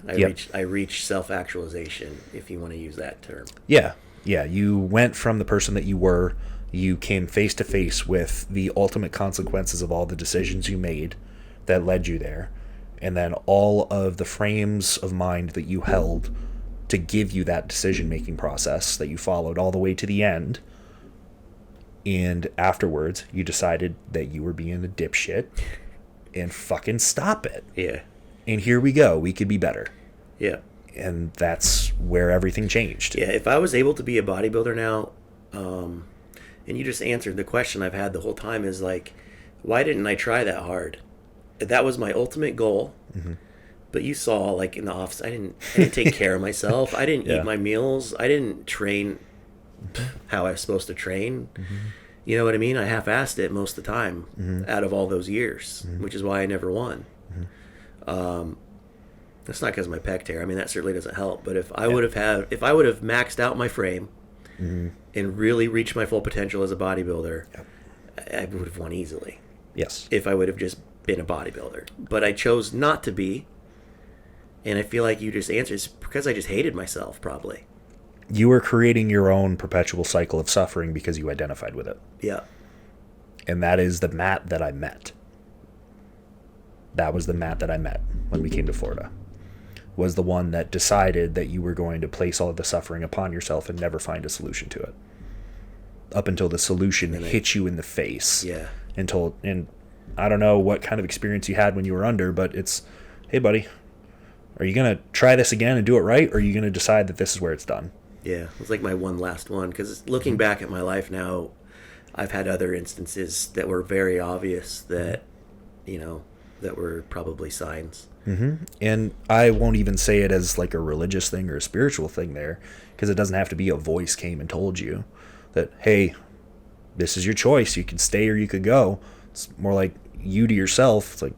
I reached self-actualization, if you want to use that term. Yeah. Yeah. You went from the person that you were. You came face to face with the ultimate consequences of all the decisions you made that led you there. And then all of the frames of mind that you held to give you that decision-making process that you followed all the way to the end. And afterwards, you decided that you were being a dipshit and fucking stop it. Yeah. And here we go. We could be better. Yeah. And that's where everything changed. Yeah, if I was able to be a bodybuilder now, and you just answered the question I've had the whole time is like, why didn't I try that hard? That was my ultimate goal. Mm-hmm. But you saw, like, in the office, I didn't take care of myself. I didn't eat my meals. I didn't train how I was supposed to train. Mm-hmm. You know what I mean? I half-assed it most of the time out of all those years, which is why I never won. Mm-hmm. That's not because of my pec tear. I mean, that certainly doesn't help. But if I would have maxed out my frame and really reached my full potential as a bodybuilder, I would have won easily. Yes. If I would have just been a bodybuilder. But I chose not to be. And I feel like you just answered. It's because I just hated myself, probably. You were creating your own perpetual cycle of suffering because you identified with it. Yeah. And that is the Matt that I met. That was the Matt that I met when we came to Florida. Was the one that decided that you were going to place all of the suffering upon yourself and never find a solution to it. Up until the solution hit you in the face. Yeah. And I don't know what kind of experience you had when you were under, but it's, hey, buddy, are you going to try this again and do it right? Or are you going to decide that this is where it's done? Yeah, it's like my one last one. Because looking back at my life now, I've had other instances that were very obvious that, that were probably signs. Mm-hmm. And I won't even say it as like a religious thing or a spiritual thing there, because it doesn't have to be a voice came and told you that, hey, this is your choice. You can stay or you could go. It's more like you to yourself. It's like,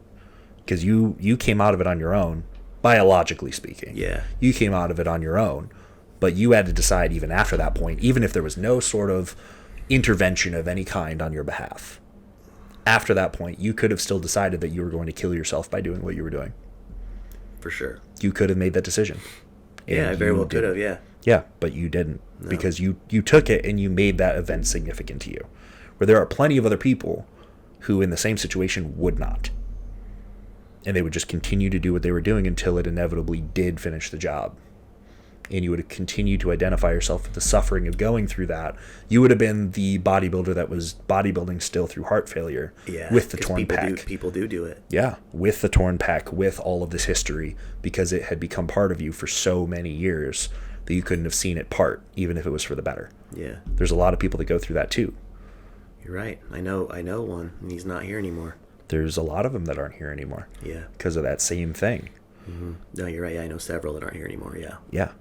because you came out of it on your own, biologically speaking. Yeah. You came out of it on your own, but you had to decide even after that point, even if there was no sort of intervention of any kind on your behalf. After that point, you could have still decided that you were going to kill yourself by doing what you were doing. For sure. You could have made that decision. Yeah, I very well could have, yeah. Yeah, but you didn't. No. Because you took it and you made that event significant to you. Where there are plenty of other people who in the same situation would not. And they would just continue to do what they were doing until it inevitably did finish the job. And you would continue to identify yourself with the suffering of going through that. You would have been the bodybuilder that was bodybuilding still through heart failure. Yeah, with the torn pec. People do it. Yeah, with the torn pec, with all of this history, because it had become part of you for so many years that you couldn't have seen it part, even if it was for the better. Yeah. There's a lot of people that go through that too. You're right. I know one, and he's not here anymore. There's a lot of them that aren't here anymore. Yeah. Because of that same thing. Mm-hmm. No, you're right. I know several that aren't here anymore, yeah. Yeah.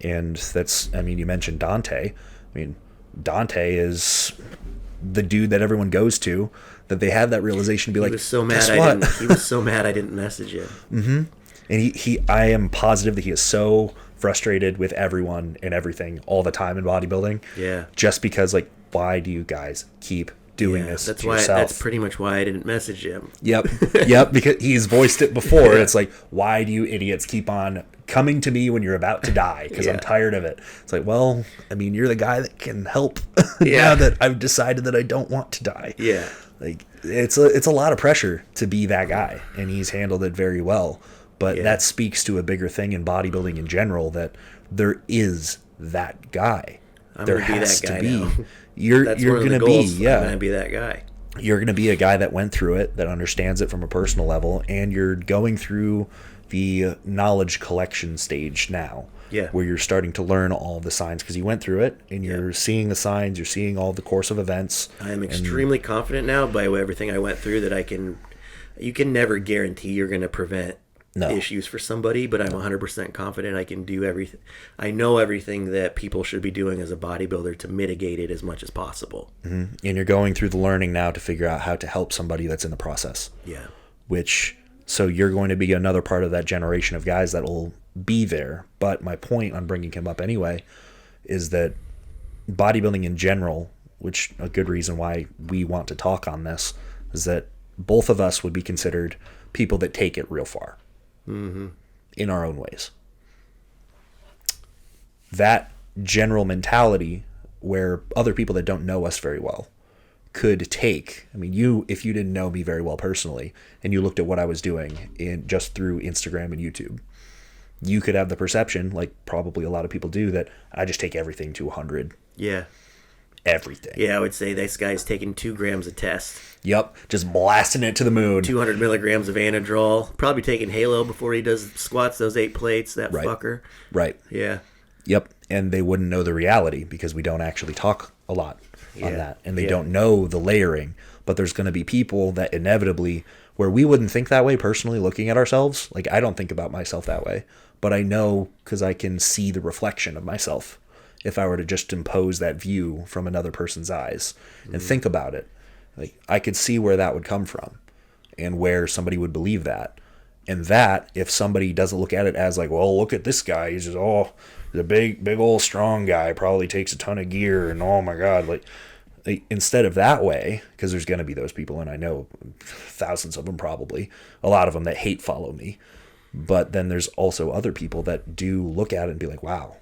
And that's, I mean, you mentioned Dante. I mean, Dante is the dude that everyone goes to, that they have that realization to be he like, was so mad guess I what? he was so mad I didn't message him. Mm-hmm. And I am positive that he is so frustrated with everyone and everything all the time in bodybuilding. Yeah. Just because, like, why do you guys keep doing this to yourself? That's pretty much why I didn't message him. Yep. Yep, because he's voiced it before. It's like, why do you idiots keep on coming to me when you're about to die? Because I'm tired of it. It's like, well, I mean, you're the guy that can help now that I've decided that I don't want to die. Yeah. Like, it's a lot of pressure to be that guy, and he's handled it very well. But that speaks to a bigger thing in bodybuilding in general, that there is that guy. There has to be. You're going to be, I'm going to be that guy. You're going to be a guy that went through it, that understands it from a personal level, and you're going through the knowledge collection stage now. Yeah. Where you're starting to learn all the signs because you went through it, and you're seeing the signs, you're seeing all the course of events. I am extremely confident now by everything I went through that you can never guarantee you're going to prevent issues for somebody, but I'm 100% confident I can do everything. I know everything that people should be doing as a bodybuilder to mitigate it as much as possible. Mm-hmm. And you're going through the learning now to figure out how to help somebody that's in the process. Yeah. So you're going to be another part of that generation of guys that will be there. But my point on bringing him up anyway is that bodybuilding in general, which a good reason why we want to talk on this, is that both of us would be considered people that take it real far. Mm-hmm. In our own ways. That general mentality where other people that don't know us very well could take, I mean, if you didn't know me very well personally and you looked at what I was doing just through Instagram and YouTube, you could have the perception, like probably a lot of people do, that I just take everything to 100. Yeah. Everything. Yeah, I would say this guy's taking 2 grams a test. Yep, just blasting it to the moon. 200 milligrams of Anadrol. Probably taking Halo before he does squats, those 8 plates, that fucker. Right. Yeah. Yep, and they wouldn't know the reality because we don't actually talk a lot on that. And they don't know the layering. But there's going to be people that inevitably, where we wouldn't think that way personally looking at ourselves. Like, I don't think about myself that way. But I know because I can see the reflection of myself. If I were to just impose that view from another person's eyes and think about it, like I could see where that would come from and where somebody would believe that. And that, if somebody doesn't look at it as like, well, look at this guy, he's just, he's a big old strong guy, probably takes a ton of gear, and oh my God, like instead of that way, because there's going to be those people, and I know thousands of them probably, a lot of them that hate follow me. But then there's also other people that do look at it and be like, wow,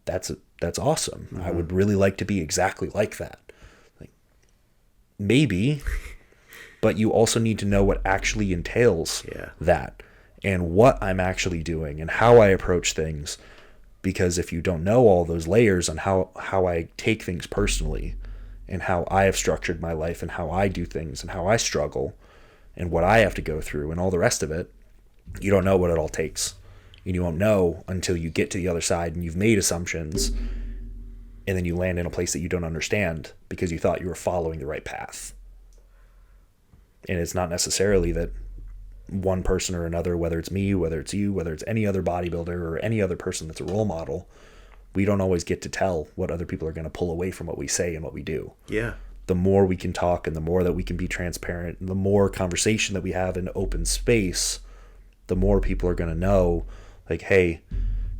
that's awesome. Mm-hmm. I would really like to be exactly like that. Like, maybe, but you also need to know what actually entails that and what I'm actually doing and how I approach things. Because if you don't know all those layers on how I take things personally and how I have structured my life and how I do things and how I struggle and what I have to go through and all the rest of it, you don't know what it all takes. And you won't know until you get to the other side and you've made assumptions and then you land in a place that you don't understand because you thought you were following the right path. And it's not necessarily that one person or another, whether it's me, whether it's you, whether it's any other bodybuilder or any other person that's a role model, we don't always get to tell what other people are going to pull away from what we say and what we do. Yeah. The more we can talk and the more that we can be transparent and the more conversation that we have in open space, the more people are going to know, like, hey,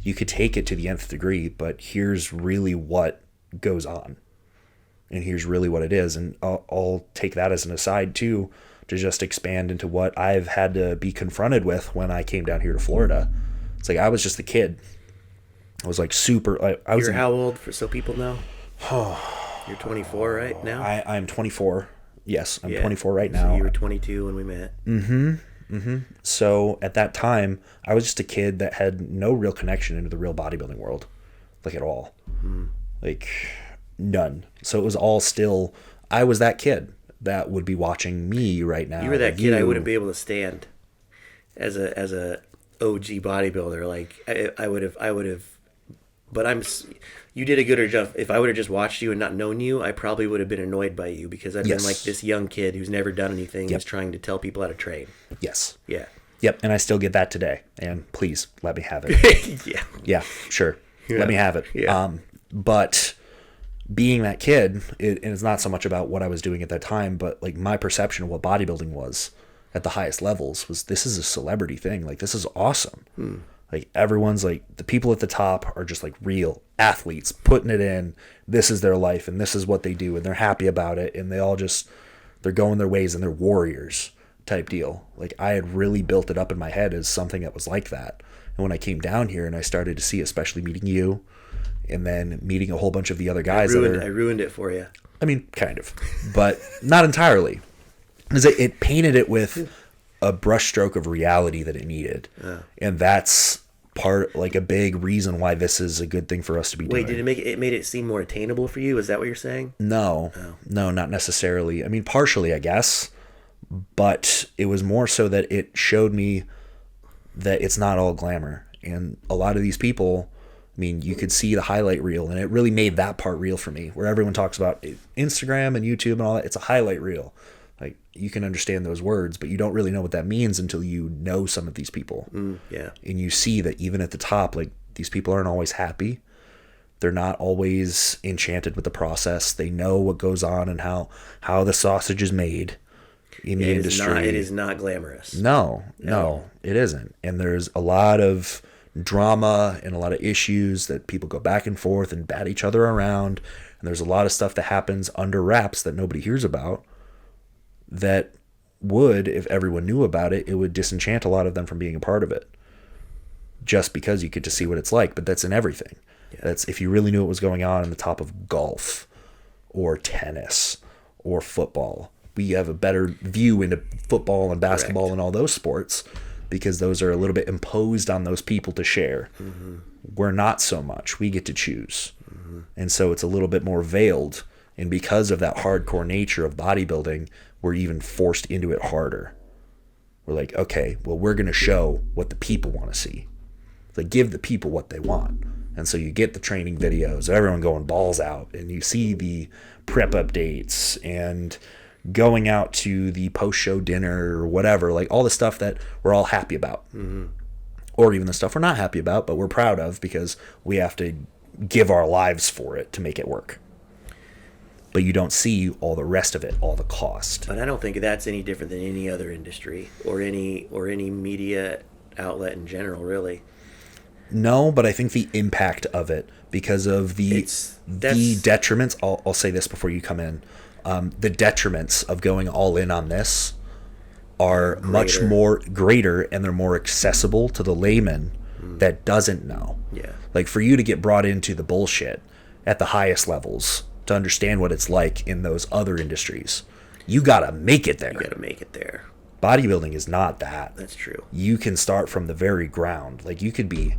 you could take it to the nth degree, but here's really what goes on. And here's really what it is. And I'll take that as an aside too. to just expand into what I've had to be confronted with when I came down here to Florida. It's like I was just a kid. I was like super. I was. You're how old, so people know? You're 24 right now? I'm 24. Yes, I'm 24 right now. So you were 22 when we met. So at that time, I was just a kid that had no real connection into the real bodybuilding world, like at all. Like none. So it was all still, I was that kid that would be watching me right now. You were that kid I wouldn't be able to stand as a OG bodybuilder. Like I would have, but you did a gooder job. If I would have just watched you and not known you, I probably would have been annoyed by you because I've been like this young kid who's never done anything, who's trying to tell people how to train. Yes. Yeah. Yep. And I still get that today. And please let me have it. Yeah. Yeah, sure. Yeah. Let me have it. Yeah. But being that kid, and it's not so much about what I was doing at that time, but like my perception of what bodybuilding was at the highest levels was this is a celebrity thing. Like this is awesome. Like everyone's like the people at the top are just like real athletes putting it in. This is their life and this is what they do and they're happy about it and they all just they're going their ways and they're warriors type deal. Like I had really built it up in my head as something that was like that. And when I came down here and I started to see, especially meeting you and then meeting a whole bunch of the other guys, I ruined it for you. I mean, kind of, but not entirely. Because it painted it with a brushstroke of reality that it needed. And that's like a big reason why this is a good thing for us to be doing. Wait, did it made it seem more attainable for you? Is that what you're saying? No, not necessarily. I mean, partially, I guess, but it was more so that it showed me that it's not all glamour. And a lot of these people, I mean, you could see the highlight reel, and it really made that part real for me, where everyone talks about Instagram and YouTube and all that. It's a highlight reel. Like, you can understand those words, but you don't really know what that means until you know some of these people. Yeah. And you see that even at the top, like, these people aren't always happy. They're not always enchanted with the process. They know what goes on and how the sausage is made in the industry. It is not glamorous. No, it isn't. And there's a lot of drama and a lot of issues that people go back and forth and bat each other around. And there's a lot of stuff that happens under wraps that nobody hears about that would, if everyone knew about it, it would disenchant a lot of them from being a part of it. Just because you get to see what it's like. But that's in everything. Yeah. That's if you really knew what was going on the top of golf or tennis or football. We have a better view into football and basketball Correct. And all those sports because those are a little bit imposed on those people to share. We're not so much. We get to choose. And so it's a little bit more veiled. And because of that hardcore nature of bodybuilding, we're even forced into it harder. We're like, okay, well, we're going to show what the people want to see. Like, give the people what they want. And so you get the training videos, everyone going balls out, and you see the prep updates and going out to the post-show dinner or whatever, like all the stuff that we're all happy about. Or even the stuff we're not happy about, but we're proud of because we have to give our lives for it to make it work. But you don't see all the rest of it, all the cost. But I don't think that's any different than any other industry or any media outlet in general, really. No, but I think the impact of it, because of the detriments, I'll say this before you come in, the detriments of going all in on this are much more greater and they're more accessible to the layman that doesn't know. Yeah. Like for you to get brought into the bullshit at the highest levels, to understand what it's like in those other industries, you gotta make it there. Bodybuilding is not that. That's true. You can start from the very ground. Like you could be,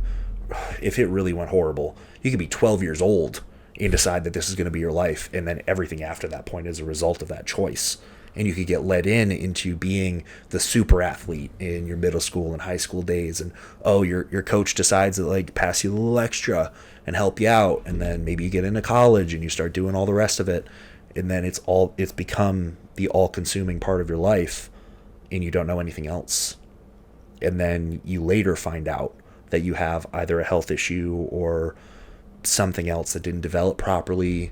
if it really went horrible, you could be 12 years old and decide that this is going to be your life, and then everything after that point is a result of that choice. And you could get led into being the super athlete in your middle school and high school days, and your coach decides to like pass you a little extra and help you out, and then maybe you get into college and you start doing all the rest of it, and then it's become the all-consuming part of your life, and you don't know anything else. And then you later find out that you have either a health issue or something else that didn't develop properly,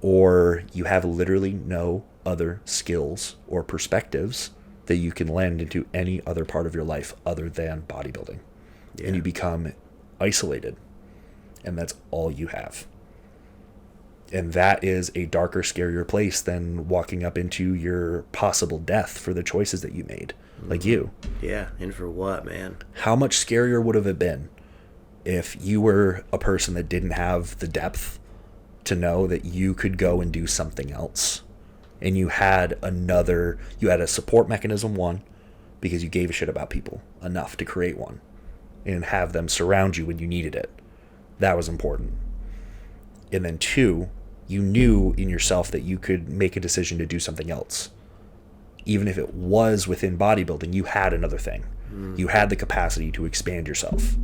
or you have literally no other skills or perspectives that you can lend into any other part of your life other than bodybuilding. Yeah. And you become isolated, and that's all you have. And that is a darker, scarier place than walking up into your possible death for the choices that you made, like you. Yeah, and for what, man? How much scarier would have it been if you were a person that didn't have the depth to know that you could go and do something else, and you had a support mechanism, one, because you gave a shit about people enough to create one and have them surround you when you needed it. That was important. And then two, you knew in yourself that you could make a decision to do something else. Even if it was within bodybuilding, you had another thing. You had the capacity to expand yourself.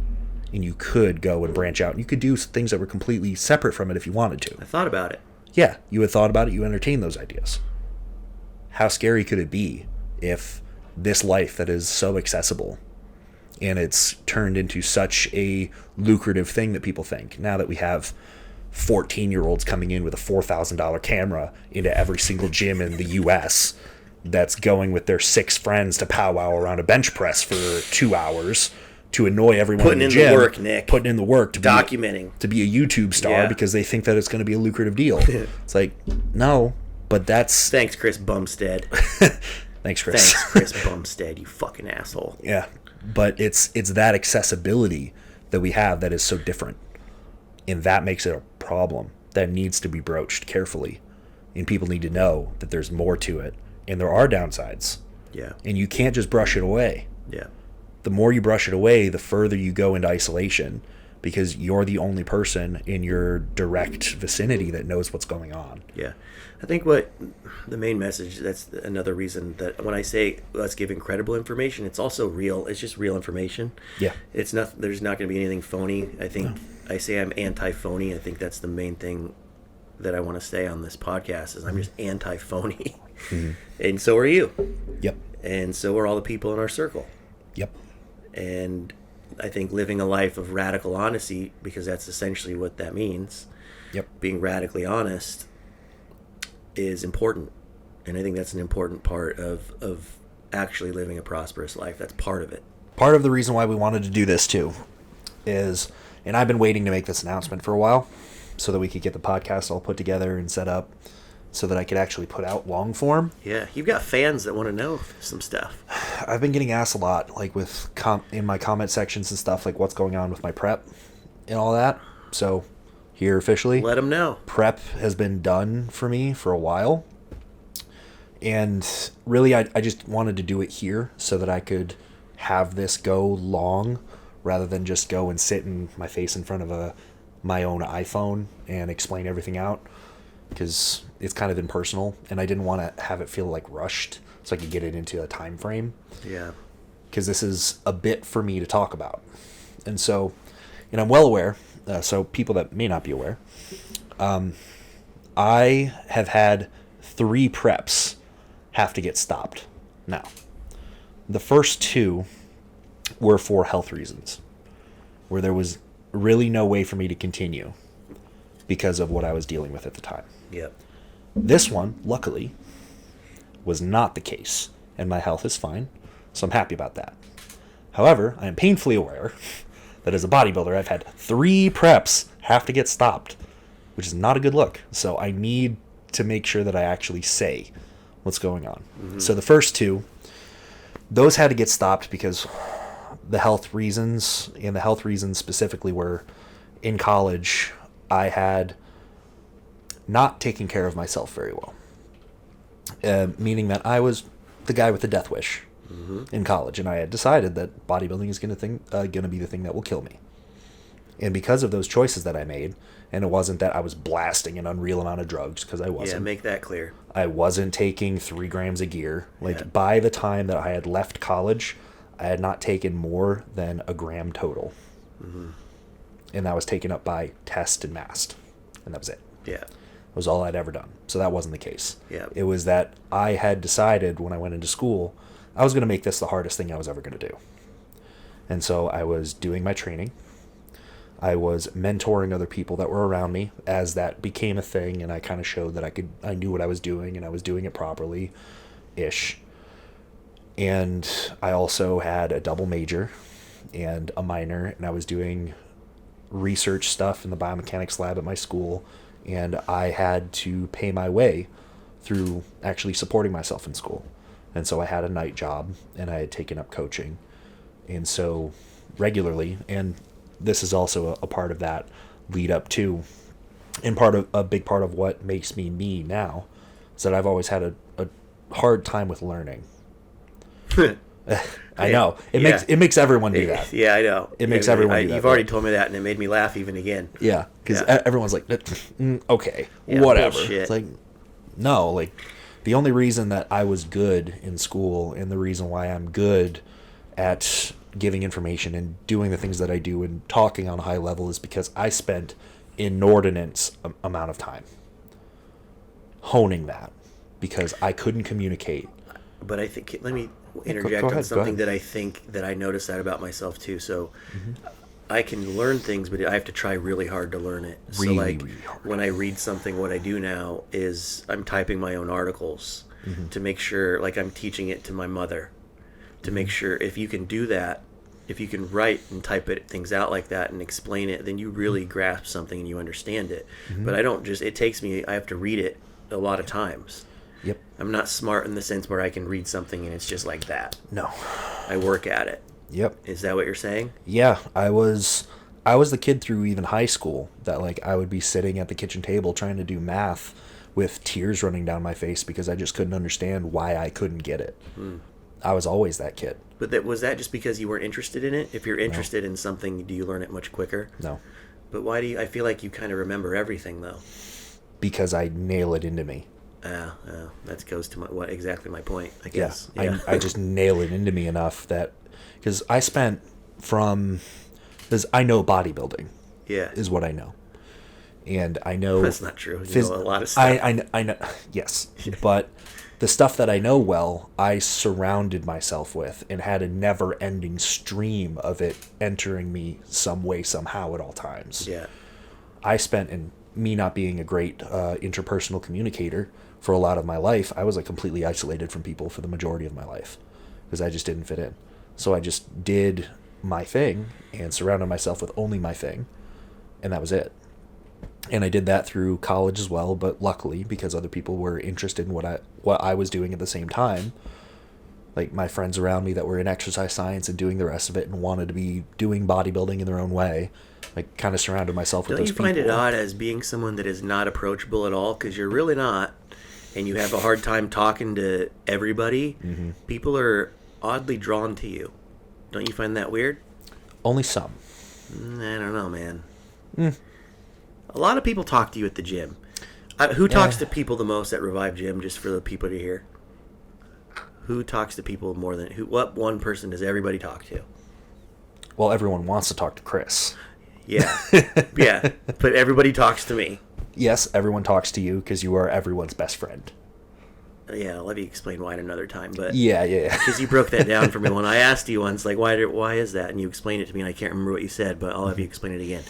And you could go and branch out. You could do things that were completely separate from it if you wanted to. I thought about it. Yeah, you had thought about it. You entertained those ideas. How scary could it be if this life that is so accessible and it's turned into such a lucrative thing that people think, now that we have 14-year-olds coming in with a $4,000 camera into every single gym in the U.S. that's going with their 6 friends to powwow around a bench press for 2 hours to annoy everyone in the gym. Putting in the work, Nick. Putting in the work. To documenting. To be a YouTube star because they think that it's going to be a lucrative deal. It's like, no, but that's... Thanks, Chris Bumstead. Thanks, Chris. Thanks, Chris Bumstead, you fucking asshole. Yeah, but it's that accessibility that we have that is so different. And that makes it a problem that needs to be broached carefully. And people need to know that there's more to it. And there are downsides. Yeah. And you can't just brush it away. Yeah. The more you brush it away, the further you go into isolation, because you're the only person in your direct vicinity that knows what's going on. Yeah. I think what the main message, that's another reason that when I say let's give incredible information, it's also real. It's just real information. Yeah. It's not, there's not going to be anything phony. I think I say I'm anti-phony. I think that's the main thing that I want to say on this podcast is I'm just anti-phony. Mm-hmm. And so are you. Yep. And so are all the people in our circle. Yep. And I think living a life of radical honesty, because that's essentially what that means. Yep. Being radically honest is important. And I think that's an important part of actually living a prosperous life. That's part of it. Part of the reason why we wanted to do this too is, and I've been waiting to make this announcement for a while so that we could get the podcast all put together and set up so that I could actually put out long form. Yeah, you've got fans that want to know some stuff. I've been getting asked a lot, like with in my comment sections and stuff, like what's going on with my prep and all that. So here officially, let them know. Prep has been done for me for a while. And really, I just wanted to do it here so that I could have this go long rather than just go and sit in my face in front of my own iPhone and explain everything out, because it's kind of impersonal and I didn't want to have it feel like rushed, so I could get it into a time frame. Yeah. Because this is a bit for me to talk about. And so, and I'm well aware, so people that may not be aware, I have had 3 preps have to get stopped. Now, the first 2 were for health reasons, where there was really no way for me to continue because of what I was dealing with at the time. Yep. This one, luckily, was not the case, and my health is fine, so I'm happy about that. However, I am painfully aware that as a bodybuilder, I've had 3 preps have to get stopped, which is not a good look. So I need to make sure that I actually say what's going on. Mm-hmm. So the first 2, those had to get stopped because the health reasons, and the health reasons specifically were in college, I had not taken care of myself very well. Meaning that I was the guy with the death wish in college, and I had decided that bodybuilding is going to be the thing that will kill me. And because of those choices that I made, and it wasn't that I was blasting an unreal amount of drugs, because I wasn't. Yeah, make that clear. I wasn't taking 3 grams of gear. By the time that I had left college, I had not taken more than a gram total. Mm-hmm. And that was taken up by test and mast. And that was it. Yeah. Was all I'd ever done. So that wasn't the case. Yeah. It was that I had decided when I went into school, I was going to make this the hardest thing I was ever going to do. And so I was doing my training. I was mentoring other people that were around me as that became a thing, and I kind of showed that I knew what I was doing, and I was doing it properly-ish. And I also had a double major and a minor, and I was doing research stuff in the biomechanics lab at my school and I had to pay my way through actually supporting myself in school. And so I had a night job, and I had taken up coaching. And so regularly, and this is also a part of that lead up to, and a big part of what makes me me now, is that I've always had a hard time with learning. I know. It makes everyone do that. Yeah, I know. It makes everyone do that. You've already told me that, and it made me laugh even again. Yeah, because everyone's like, okay, whatever. Bullshit. It's like, no, like, the only reason that I was good in school, and the reason why I'm good at giving information and doing the things that I do and talking on a high level, is because I spent inordinate amount of time honing that, because I couldn't communicate. But I think, let me interject Go ahead, on something that I think that I noticed that about myself too. So I can learn things, but I have to try really hard to learn it. So like when I read something, what I do now is I'm typing my own articles to make sure, like I'm teaching it to my mother, to make sure if you can do that, if you can write and type things out like that and explain it, then you really grasp something and you understand it. But I don't just, it takes me, I have to read it a lot of times. Yep. I'm not smart in the sense where I can read something and it's just like that. No. I work at it. Yep. Is that what you're saying? Yeah, I was the kid through even high school that, like, I would be sitting at the kitchen table trying to do math with tears running down my face because I just couldn't understand why I couldn't get it. I was always that kid. But was that just because you weren't interested in it? If you're interested in something, do you learn it much quicker? No. But why do you, I feel like you kind of remember everything though. Because I nail it into me. That goes to exactly my point, I guess. Yeah. I just nail it into me enough that, because I know bodybuilding. Yeah. Is what I know. And I know... That's not true. You know a lot of stuff. I know, yes. But the stuff that I know well, I surrounded myself with and had a never-ending stream of it entering me some way, somehow, at all times. Yeah. I spent, in me not being a great interpersonal communicator for a lot of my life, I was like completely isolated from people for the majority of my life because I just didn't fit in. So I just did my thing and surrounded myself with only my thing, and that was it. And I did that through college as well, but luckily, because other people were interested in what I was doing at the same time, like my friends around me that were in exercise science and doing the rest of it and wanted to be doing bodybuilding in their own way, like kind of surrounded myself with those people. Don't you find it odd as being someone that is not approachable at all? Because you're really not, and you have a hard time talking to everybody. People are oddly drawn to you. Don't you find that weird? Only some. I don't know, man. A lot of people talk to you at the gym. Who talks to people the most at Revive Gym, just for the people to hear? Who talks to people more than... What one person does everybody talk to? Well, everyone wants to talk to Chris. Yeah. Yeah. But everybody talks to me. Yes, everyone talks to you because you are everyone's best friend. Yeah, I'll let you explain why at another time. But yeah. Because you broke that down for me when I asked you once, like, why is that? And you explained it to me, and I can't remember what you said, but I'll have you explain it again.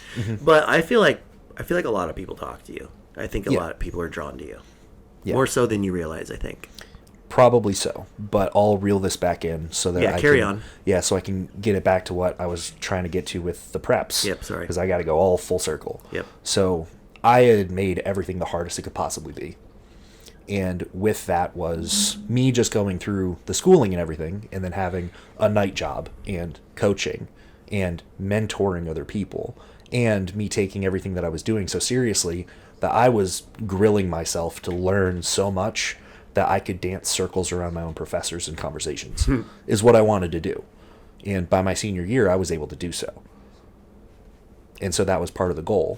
But I feel like a lot of people talk to you. I think a lot of people are drawn to you. Yeah. More so than you realize, I think. Probably so, but I'll reel this back in so that I carry can, on. Yeah, so I can get it back to what I was trying to get to with the preps. Yep, sorry. Because I got to go all full circle. Yep. So I had made everything the hardest it could possibly be. And with that was me just going through the schooling and everything, and then having a night job and coaching and mentoring other people, and me taking everything that I was doing so seriously that I was grilling myself to learn so much that I could dance circles around my own professors in conversations, is what I wanted to do. And by my senior year, I was able to do so. And so that was part of the goal.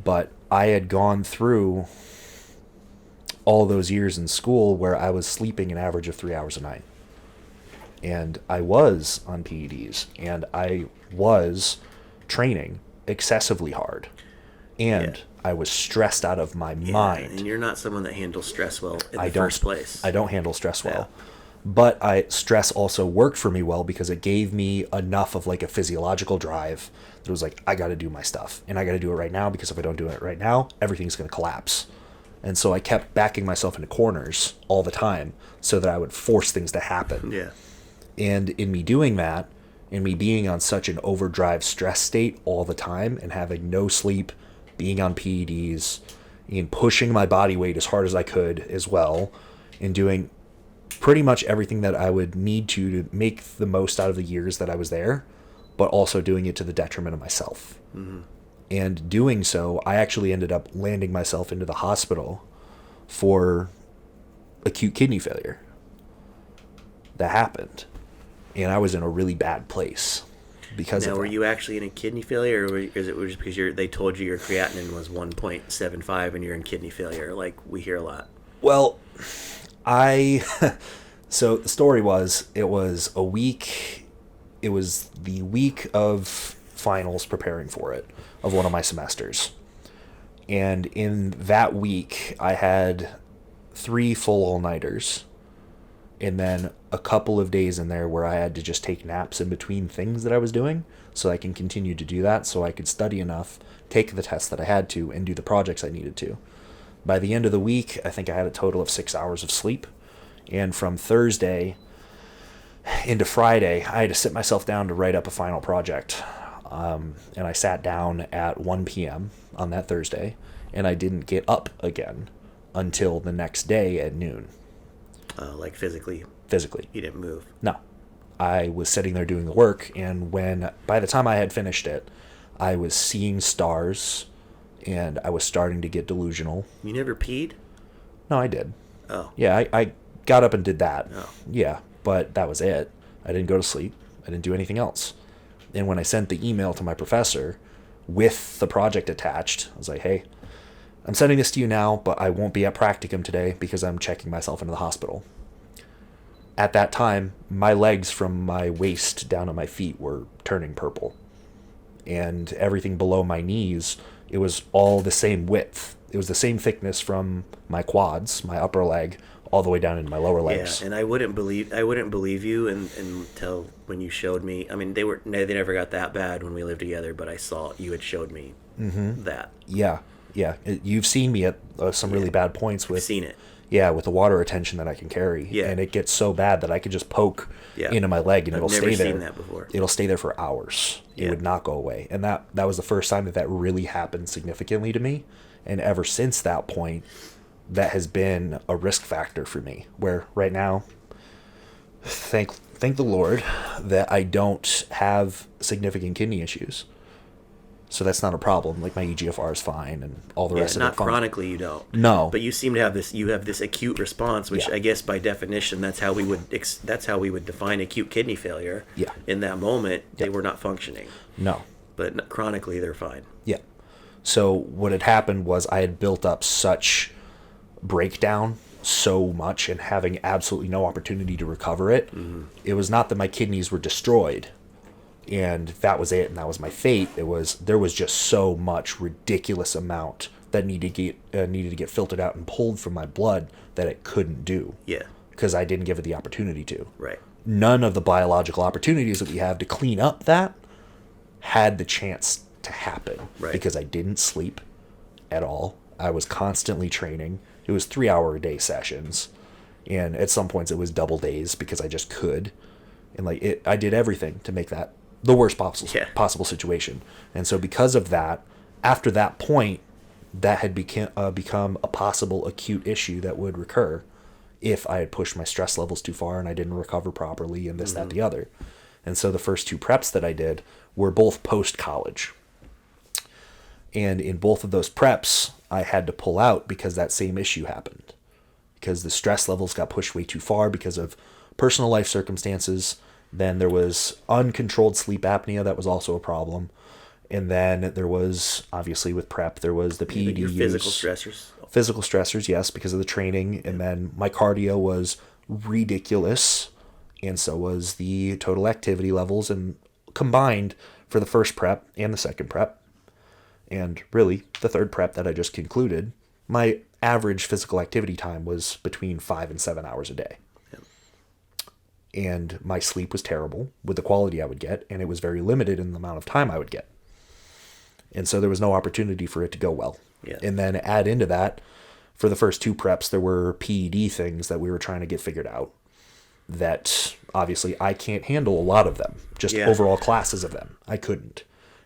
But I had gone through all those years in school where I was sleeping an average of 3 hours a night. And I was on PEDs, and I was training excessively hard. And I was stressed out of my mind. And you're not someone that handles stress well in the first place. I don't handle stress well. But stress also worked for me well because it gave me enough of like a physiological drive that was like, I got to do my stuff. And I got to do it right now, because if I don't do it right now, everything's going to collapse. And so I kept backing myself into corners all the time so that I would force things to happen. Yeah. And in me doing that, and me being on such an overdrive stress state all the time and having no sleep, being on PEDs, and pushing my body weight as hard as I could as well, and doing pretty much everything that I would need to make the most out of the years that I was there, but also doing it to the detriment of myself. Mm-hmm. And doing so, I actually ended up landing myself into the hospital for acute kidney failure. That happened. And I was in a really bad place because of that. Now, were you actually in a kidney failure, or is it just because they told you your creatinine was 1.75 and you're in kidney failure, like we hear a lot? Well, so the story was, it was the week of finals preparing for it, of one of my semesters. And in that week, I had 3 full all-nighters, and then a couple of days in there where I had to just take naps in between things that I was doing so I can continue to do that, so I could study enough, take the tests that I had to, and do the projects I needed to. By the end of the week, I think I had a total of 6 hours of sleep. And from Thursday into Friday, I had to sit myself down to write up a final project. And I sat down at 1 p.m. on that Thursday, and I didn't get up again until the next day at noon. Like physically? Physically. You didn't move? No. I was sitting there doing the work, and by the time I had finished it, I was seeing stars, and I was starting to get delusional. You never peed? No, I did. Oh. Yeah, I got up and did that. Oh. Yeah, but that was it. I didn't go to sleep. I didn't do anything else. And when I sent the email to my professor with the project attached, I was like, hey, I'm sending this to you now, but I won't be at practicum today because I'm checking myself into the hospital. At that time, my legs from my waist down to my feet were turning purple. And everything below my knees, it was all the same width. It was the same thickness from my quads, my upper leg, all the way down into my lower legs. Yeah, and I wouldn't believe you until when you showed me. I mean, they never got that bad when we lived together, but I saw you had showed me that. Yeah. You've seen me at some really bad points with. I've seen it. Yeah, with the water retention that I can carry. Yeah. And it gets so bad that I could just poke into my leg and it'll stay there. I've never seen that before. It'll stay there for hours. It would not go away. And that was the first time that really happened significantly to me. And ever since that point, that has been a risk factor for me. Where right now, thank the Lord that I don't have significant kidney issues. So that's not a problem. Like my EGFR is fine and all the rest of it. Not chronically, you don't. No. But you seem to have this. You have this acute response, which I guess by definition, that's how we would define acute kidney failure. Yeah. In that moment, they were not functioning. No. But chronically, they're fine. Yeah. So what had happened was I had built up such breakdown so much and having absolutely no opportunity to recover it. Mm-hmm. It was not that my kidneys were destroyed and that was it and that was my fate. There was just so much ridiculous amount that needed to get filtered out and pulled from my blood that it couldn't do. Yeah. Because I didn't give it the opportunity to. Right. None of the biological opportunities that we have to clean up that had the chance to happen. Right. Because I didn't sleep at all. I was constantly training. It was 3-hour-a-day sessions. And at some points it was double days because I just could. And I did everything to make that the worst possible situation. And so because of that, after that point, that had become a possible acute issue that would recur if I had pushed my stress levels too far and I didn't recover properly and this, that, the other. And so the first 2 preps that I did were both post-college. And in both of those preps, I had to pull out because that same issue happened. Because the stress levels got pushed way too far because of personal life circumstances. Then there was uncontrolled sleep apnea that was also a problem. And then there was, obviously with prep, there was the PED use. Physical stressors. Physical stressors, yes, because of the training. And then my cardio was ridiculous. And so was the total activity levels. And combined for the first prep and the second prep, and really the third prep that I just concluded, my average physical activity time was between 5 and 7 hours a day. And my sleep was terrible with the quality I would get, and it was very limited in the amount of time I would get. And so there was no opportunity for it to go well. Yeah. And then add into that, for the first 2 preps, there were PED things that we were trying to get figured out that obviously I can't handle a lot of them, just overall classes of them. I couldn't.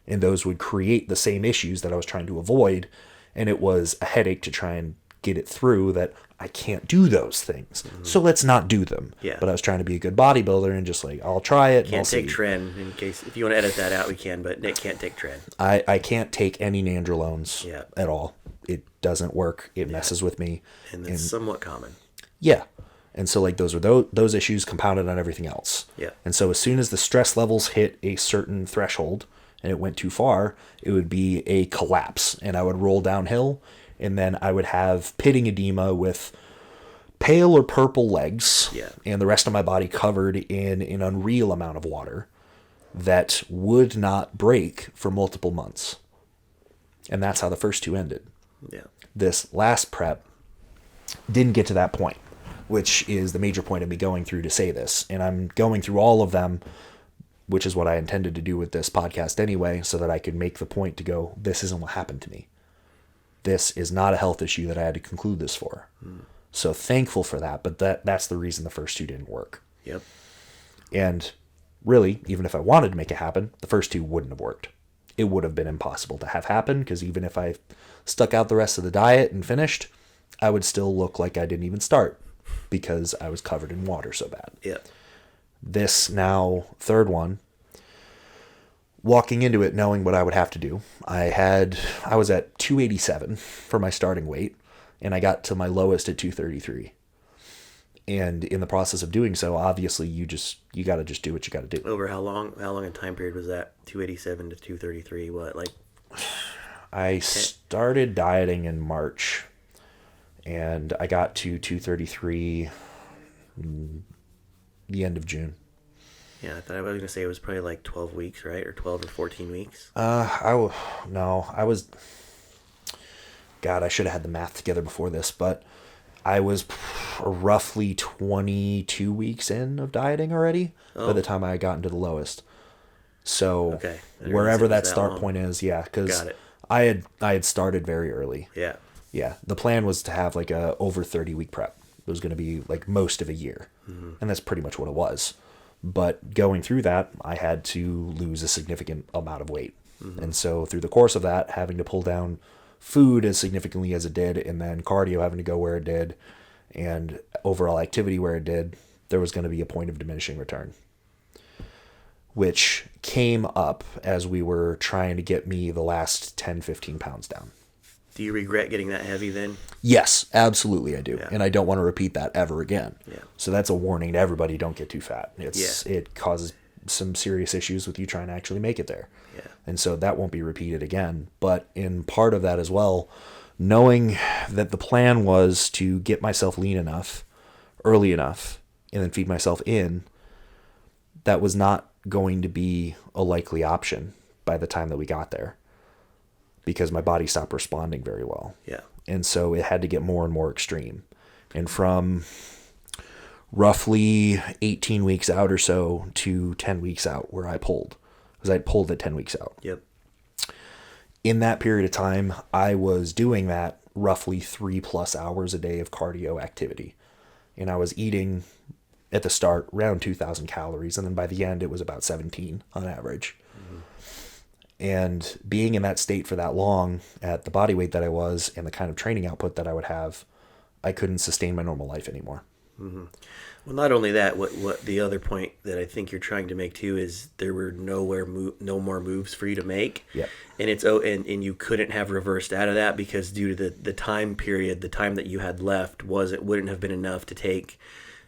And those would create the same issues that I was trying to avoid. And it was a headache to try and get it through that I can't do those things. So let's not do them. Yeah. But I was trying to be a good bodybuilder and just like, I'll try it. Can't take tren in case, if you want to edit that out, we can, but Nick can't take tren. I can't take any nandrolones Yeah. at all. It doesn't work. It messes with me. And it's somewhat common. Yeah. And so like those were those issues compounded on everything else. Yeah. And so as soon as the stress levels hit a certain threshold and it went too far, it would be a collapse and I would roll downhill, and then I would have pitting edema with pale or purple legs, Yeah. and the rest of my body covered in an unreal amount of water that would not break for multiple months. And that's how the first two ended. Yeah. This last prep didn't get to that point, which is the major point of me going through to say this. And I'm going through all of them, which is what I intended to do with this podcast anyway, so that I could make the point to go, this isn't what happened to me. This is not a health issue that I had to conclude this for. So thankful for that, but that's the reason the first two didn't work. Yep. And really, even if I wanted to make it happen, the first two wouldn't have worked. It would have been impossible to have happen, because even if I stuck out the rest of the diet and finished, I would still look like I didn't even start because I was covered in water so bad. Yep. This now third one, walking into it knowing what I would have to do, I was at 287 for my starting weight, and I got to my lowest at 233. And in the process of doing so, obviously you got to just do what you got to do. Over how long a time period was that? 287 to 233, what, like? I started dieting in March, and I got to 233 the end of June. Yeah, I thought I was going to say it was probably like 12 weeks, right? Or 12 or 14 weeks. I should have had the math together before this, but I was roughly 22 weeks in of dieting already by the time I got into the lowest. So wherever that start point is, yeah, because I had started very early. Yeah. Yeah, the plan was to have like a over 30 week prep. It was going to be like most of a year, and that's pretty much what it was. But going through that, I had to lose a significant amount of weight. And so through the course of that, having to pull down food as significantly as it did, and then cardio having to go where it did, and overall activity where it did, there was going to be a point of diminishing return, which came up as we were trying to get me the last 10, 15 pounds down. Do you regret getting that heavy then? Yes, absolutely I do. Yeah. And I don't want to repeat that ever again. Yeah. So that's a warning to everybody, don't get too fat. Yeah. It causes some serious issues with you trying to actually make it there. Yeah. And so that won't be repeated again. But in part of that as well, knowing that the plan was to get myself lean enough, early enough, and then feed myself in, that was not going to be a likely option by the time that we got there, because my body stopped responding very well. Yeah. And so it had to get more and more extreme. And from roughly 18 weeks out or so to 10 weeks out where I pulled, because I pulled at 10 weeks out. Yep. In that period of time, I was doing that roughly 3+ hours a day of cardio activity. And I was eating at the start around 2,000 calories. And then by the end, it was about 17 on average. And being in that state for that long at the body weight that I was and the kind of training output that I would have, I couldn't sustain my normal life anymore. Well, not only that, what the other point that I think you're trying to make too is there were no more moves for you to make. Yeah. And and you couldn't have reversed out of that because due to the time period, the time that you had left wouldn't have been enough to take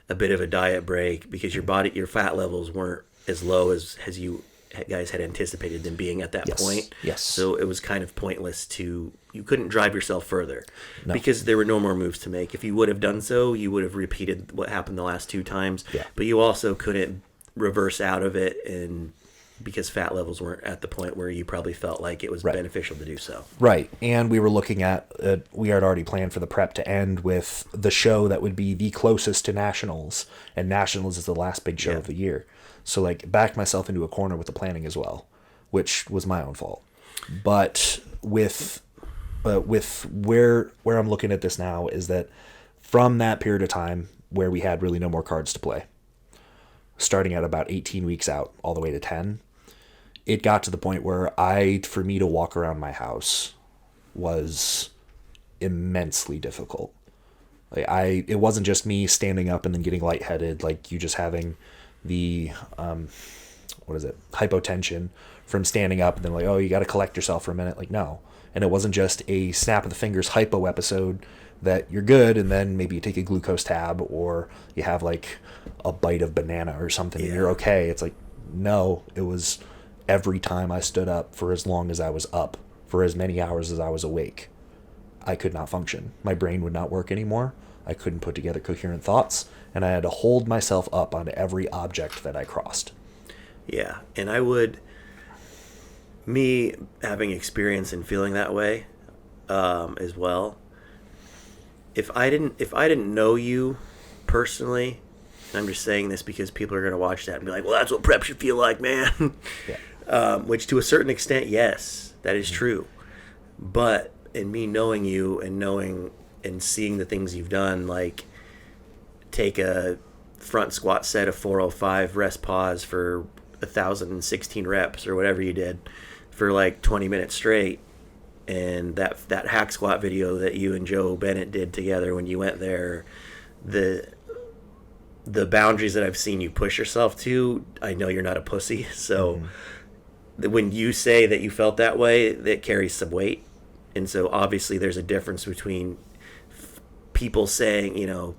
a bit of a diet break, because your fat levels weren't as low as you guys had anticipated them being at that point. Yes. So it was kind of pointless you couldn't drive yourself further because there were no more moves to make. If you would have done so, you would have repeated what happened the last two times. Yeah. But you also couldn't reverse out of it, and because fat levels weren't at the point where you probably felt like it was beneficial to do so. Right. And we were looking at, we had already planned for the prep to end with the show that would be the closest to Nationals. And Nationals is the last big show of the year. So like backed myself into a corner with the planning as well, which was my own fault. But with where I'm looking at this now is that from that period of time where we had really no more cards to play, starting at about 18 weeks out all the way to 10, it got to the point where for me to walk around my house was immensely difficult. Like it wasn't just me standing up and then getting lightheaded, like you just having the hypotension from standing up and then like, oh, you got to collect yourself for a minute. Like, no. And it wasn't just a snap of the fingers hypo episode that you're good and then maybe you take a glucose tab or you have like a bite of banana or something and you're okay. It's like, no, it was every time I stood up for as long as I was up, for as many hours as I was awake, I could not function. My brain would not work anymore. I couldn't put together coherent thoughts, and I had to hold myself up on every object that I crossed. Yeah, and me having experience and feeling that way as well. If I didn't know you personally, I'm just saying this because people are going to watch that and be like, well, that's what prep should feel like, man. Yeah. Which to a certain extent, yes, that is true. But in me knowing you and knowing and seeing the things you've done, like take a front squat set of 405, rest pause for 1,016 reps or whatever you did for like 20 minutes straight, and that hack squat video that you and Joe Bennett did together when you went there, the boundaries that I've seen you push yourself to, I know you're not a pussy. So when you say that you felt that way, that carries some weight. And so obviously there's a difference between people saying, you know,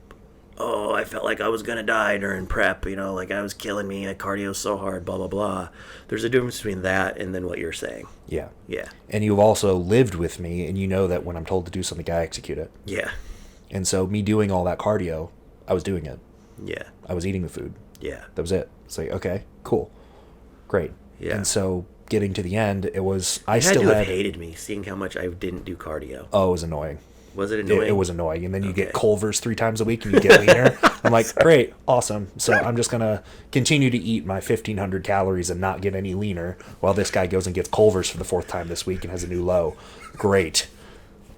oh, I felt like I was going to die during prep, you know, like I was killing me, I cardio so hard, blah, blah, blah. There's a difference between that and then what you're saying. Yeah. Yeah. And you've also lived with me, and you know that when I'm told to do something, I execute it. Yeah. And so me doing all that cardio, I was doing it. Yeah. I was eating the food. Yeah. That was it. It's like, okay, cool. Great. Yeah. And so getting to the end, it was, I you still have hated me, seeing how much I didn't do cardio. Oh, it was annoying. Was it annoying? It was annoying. And then you get Culver's 3 times a week and you get leaner. I'm like, great, awesome. So I'm just going to continue to eat my 1,500 calories and not get any leaner while this guy goes and gets Culver's for the 4th time this week and has a new low. Great.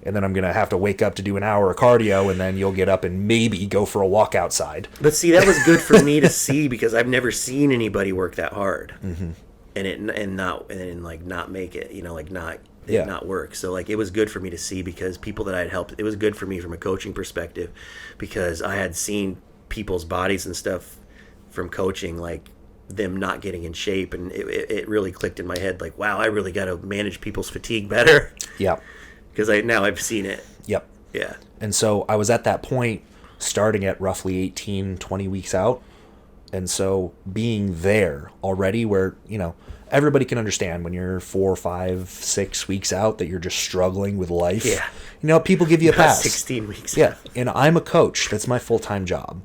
And then I'm going to have to wake up to do an hour of cardio, and then you'll get up and maybe go for a walk outside. But see, that was good for me to see because I've never seen anybody work that hard. Mm-hmm. And not make it, you know, like not work. So like it was good for me to see because people that I'd helped, it was good for me from a coaching perspective because I had seen people's bodies and stuff from coaching, like them not getting in shape, and it really clicked in my head like, wow, I really got to manage people's fatigue better. Yeah. Because now I've seen it. Yep. Yeah. And so I was at that point starting at roughly 18, 20 weeks out. And so being there already where, you know, everybody can understand when you're 4, 5, 6 weeks out that you're just struggling with life. Yeah. You know, people give you a pass. 16 weeks. Yeah. And I'm a coach. That's my full-time job.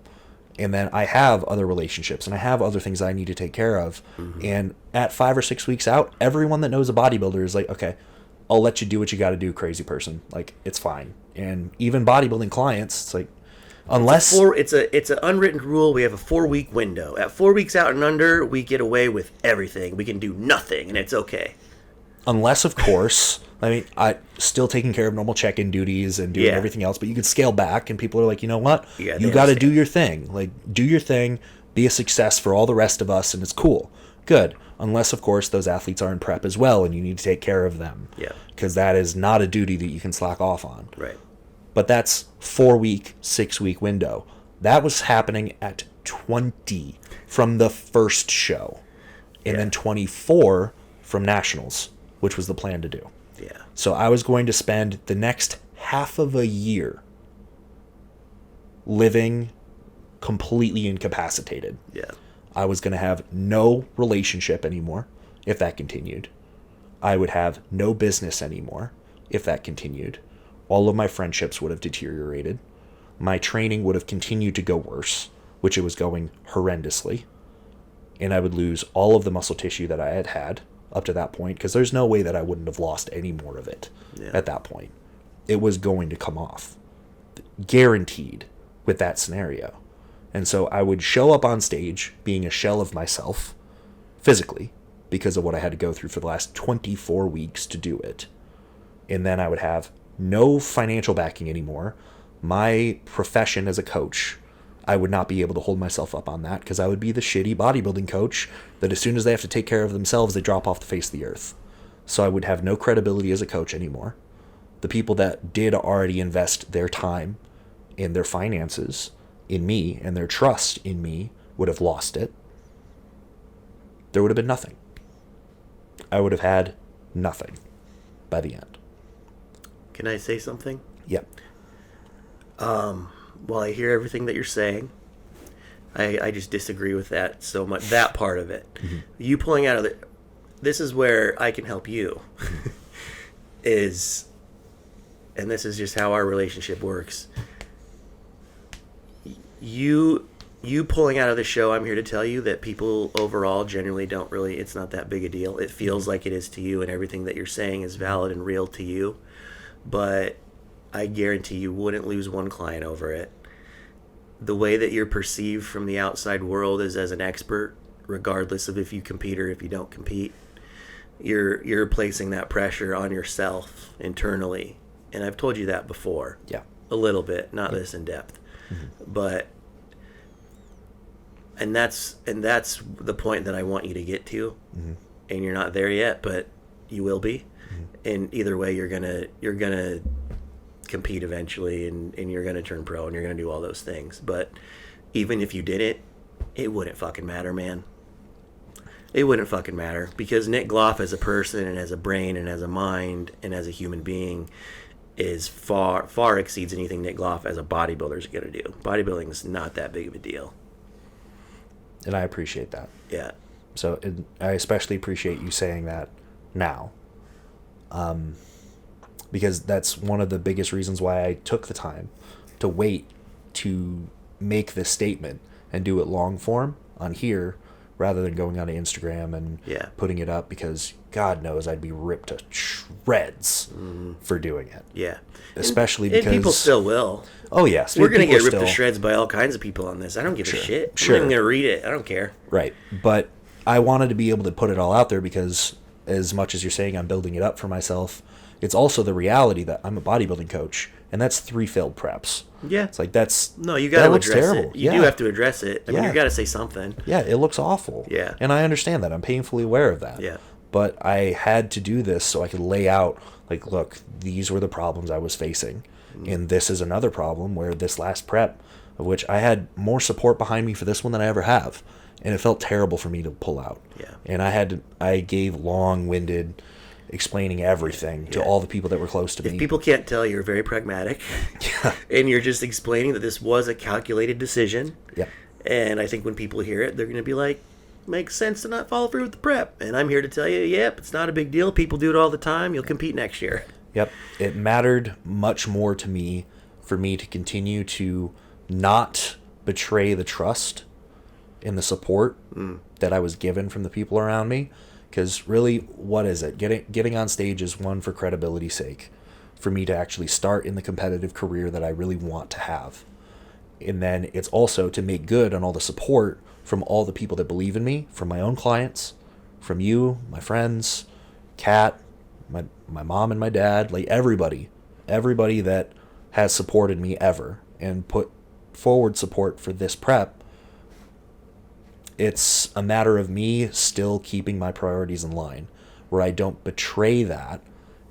And then I have other relationships and I have other things I need to take care of. Mm-hmm. And at 5 or 6 weeks out, everyone that knows a bodybuilder is like, okay, I'll let you do what you got to do, crazy person. Like, it's fine. And even bodybuilding clients, it's like, unless it's an unwritten rule. We have a 4-week window. At 4 weeks out and under, we get away with everything. We can do nothing, and it's okay. Unless, of course, I mean, I still taking care of normal check-in duties and doing everything else, but you can scale back, and people are like, you know what? Yeah, you got to do your thing. Like, do your thing, be a success for all the rest of us, and it's cool. Good. Unless, of course, those athletes are in prep as well, and you need to take care of them. Yeah. Because that is not a duty that you can slack off on. Right. But that's 4-week, 6-week window. That was happening at 20 from the first show. And then 24 from nationals, which was the plan to do. Yeah. So I was going to spend the next half of a year living completely incapacitated. Yeah. I was going to have no relationship anymore if that continued. I would have no business anymore if that continued. All of my friendships would have deteriorated. My training would have continued to go worse, which it was going horrendously. And I would lose all of the muscle tissue that I had had up to that point, because there's no way that I wouldn't have lost any more of it at that point. It was going to come off. Guaranteed with that scenario. And so I would show up on stage being a shell of myself physically because of what I had to go through for the last 24 weeks to do it. And then I would have no financial backing anymore. My profession as a coach, I would not be able to hold myself up on that because I would be the shitty bodybuilding coach that as soon as they have to take care of themselves, they drop off the face of the earth. So I would have no credibility as a coach anymore. The people that did already invest their time and their finances in me and their trust in me would have lost it. There would have been nothing. I would have had nothing by the end. Can I say something? Yep. While I hear everything that you're saying, I just disagree with that so much. That part of it. Mm-hmm. You pulling out of the... This is where I can help you. And this is just how our relationship works. You pulling out of the show, I'm here to tell you that people overall generally don't really... It's not that big a deal. It feels like it is to you, and everything that you're saying is valid and real to you. But I guarantee you wouldn't lose one client over it. The way that you're perceived from the outside world is as an expert, regardless of if you compete or if you don't compete. You're placing that pressure on yourself internally. And I've told you that before. Yeah. A little bit, not this in depth. Mm-hmm. But and that's the point that I want you to get to. Mm-hmm. And you're not there yet, but you will be. Mm-hmm. And either way, you're gonna compete eventually, and you're gonna turn pro, and you're gonna do all those things. But even if you didn't, it wouldn't fucking matter, man. It wouldn't fucking matter, because Nick Gloff as a person and as a brain and as a mind and as a human being is far exceeds anything Nick Gloff as a bodybuilder is gonna do. Bodybuilding is not that big of a deal. And I appreciate that. Yeah. So I especially appreciate you saying that now. Because that's one of the biggest reasons why I took the time to wait to make this statement and do it long form on here rather than going on to Instagram and putting it up, because God knows I'd be ripped to shreds for doing it. Yeah. Especially because... And people still will. Oh, yes. We're going to get ripped to shreds by all kinds of people on this. I don't give a shit. Sure. I'm not even going to read it. I don't care. Right. But I wanted to be able to put it all out there, because as much as you're saying I'm building it up for myself, it's also the reality that I'm a bodybuilding coach, and that's 3 failed preps. Yeah. It's like that's... No, you got to address terrible. it. You do have to address it. I mean, you got to say something. Yeah, it looks awful. Yeah. And I understand that. I'm painfully aware of that. Yeah. But I had to do this so I could lay out, like, look, these were the problems I was facing. And this is another problem where this last prep, of which I had more support behind me for this one than I ever have. And it felt terrible for me to pull out. Yeah. And I gave long-winded explaining everything to all the people that were close to me. If people can't tell, you're very pragmatic. And you're just explaining that this was a calculated decision. Yeah. And I think when people hear it, they're going to be like, makes sense to not follow through with the prep. And I'm here to tell you, yep, it's not a big deal. People do it all the time. You'll compete next year. Yep. It mattered much more to me for me to continue to not betray the trust and the support that I was given from the people around me. Because really, what is it? Getting on stage is one, for credibility's sake, for me to actually start in the competitive career that I really want to have. And then it's also to make good on all the support from all the people that believe in me, from my own clients, from you, my friends, Kat, my mom and my dad, like everybody that has supported me ever and put forward support for this prep. It's a matter of me still keeping my priorities in line, where I don't betray that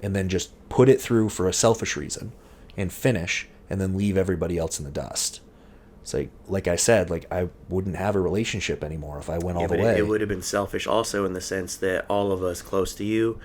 and then just put it through for a selfish reason and finish and then leave everybody else in the dust. It's like I said, like I wouldn't have a relationship anymore if I went all the way. It would have been selfish also, in the sense that all of us close to you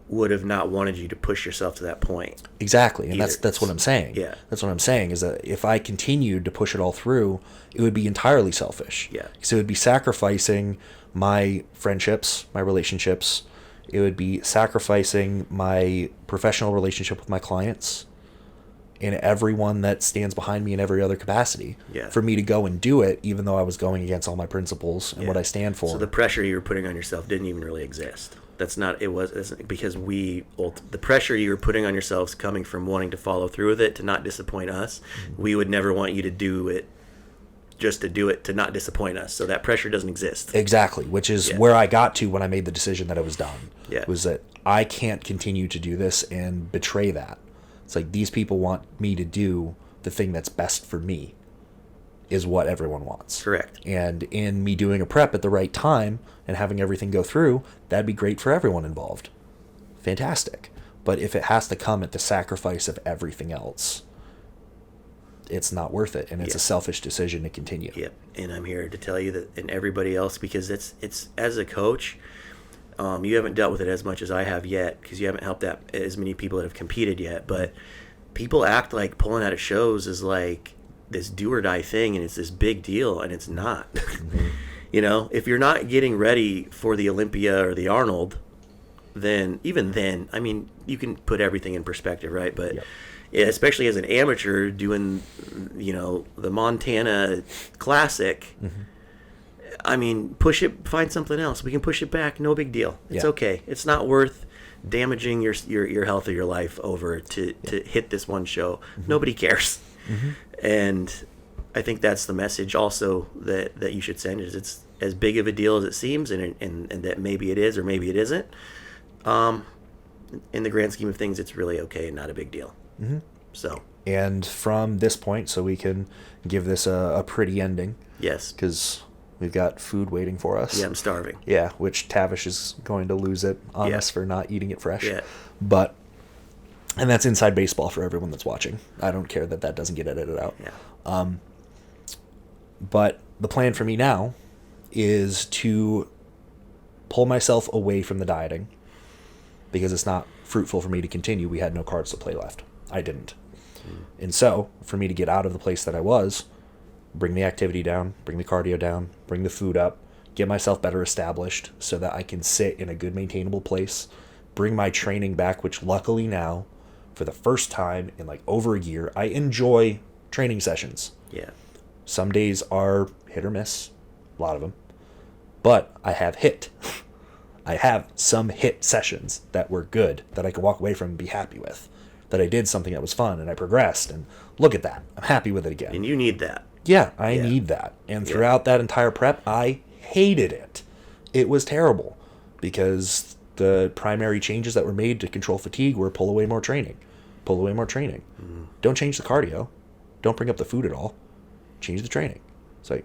would have not wanted you to push yourself to that point. Exactly. And that's what I'm saying. Yeah. That's what I'm saying, is that if I continued to push it all through, it would be entirely selfish. Yeah. So it would be sacrificing my friendships, my relationships. It would be sacrificing my professional relationship with my clients and everyone that stands behind me in every other capacity. Yeah. For me to go and do it, even though I was going against all my principles and what I stand for. So the pressure you were putting on yourself didn't even really exist. Because the pressure you were putting on yourselves coming from wanting to follow through with it, to not disappoint us. Mm-hmm. We would never want you to do it just to do it, to not disappoint us. So that pressure doesn't exist. Exactly, which is where I got to when I made the decision that it was done. Yeah. Was that I can't continue to do this and betray that. It's like, these people want me to do the thing that's best for me, is what everyone wants. Correct. And in me doing a prep at the right time and having everything go through, that'd be great for everyone involved. Fantastic. But if it has to come at the sacrifice of everything else, it's not worth it, and it's a selfish decision to continue. Yep. And I'm here to tell you that, and everybody else, because it's as a coach, you haven't dealt with it as much as I have yet, because you haven't helped out as many people that have competed yet. But people act like pulling out of shows is like this do or die thing, and it's this big deal, and it's not. Mm-hmm. You know, if you're not getting ready for the Olympia or the Arnold, then even then, I mean, you can put everything in perspective, right? But yeah, especially as an amateur doing, you know, the Montana Classic, I mean, push it, find something else. We can push it back, no big deal. It's okay. It's not worth damaging your health or your life over to hit this one show. Nobody cares. And I think that's the message also that you should send, is it's as big of a deal as it seems, and that maybe it is or maybe it isn't. In the grand scheme of things, it's really okay and not a big deal. So, and from this point, so we can give this a pretty ending. Yes, because we've got food waiting for us. Yeah, I'm starving. Yeah, which Tavish is going to lose it on us for not eating it fresh. Yeah, and that's inside baseball for everyone that's watching. I don't care that doesn't get edited out. Yeah. But the plan for me now is to pull myself away from the dieting, because it's not fruitful for me to continue. We had no cards to play left. I didn't. And so, for me to get out of the place that I was, bring the activity down, bring the cardio down, bring the food up, get myself better established so that I can sit in a good maintainable place, bring my training back, which luckily now, for the first time in like over a year, I enjoy training sessions. Yeah. Some days are hit or miss, a lot of them. But I have I have some hit sessions that were good, that I could walk away from and be happy with. That I did something that was fun and I progressed, and look at that. I'm happy with it again. And you need that. Yeah, I need that. And throughout that entire prep, I hated it. It was terrible, because the primary changes that were made to control fatigue were pull away more training. Pull away more training. Don't change the cardio. Don't bring up the food at all. Change the training. It's like,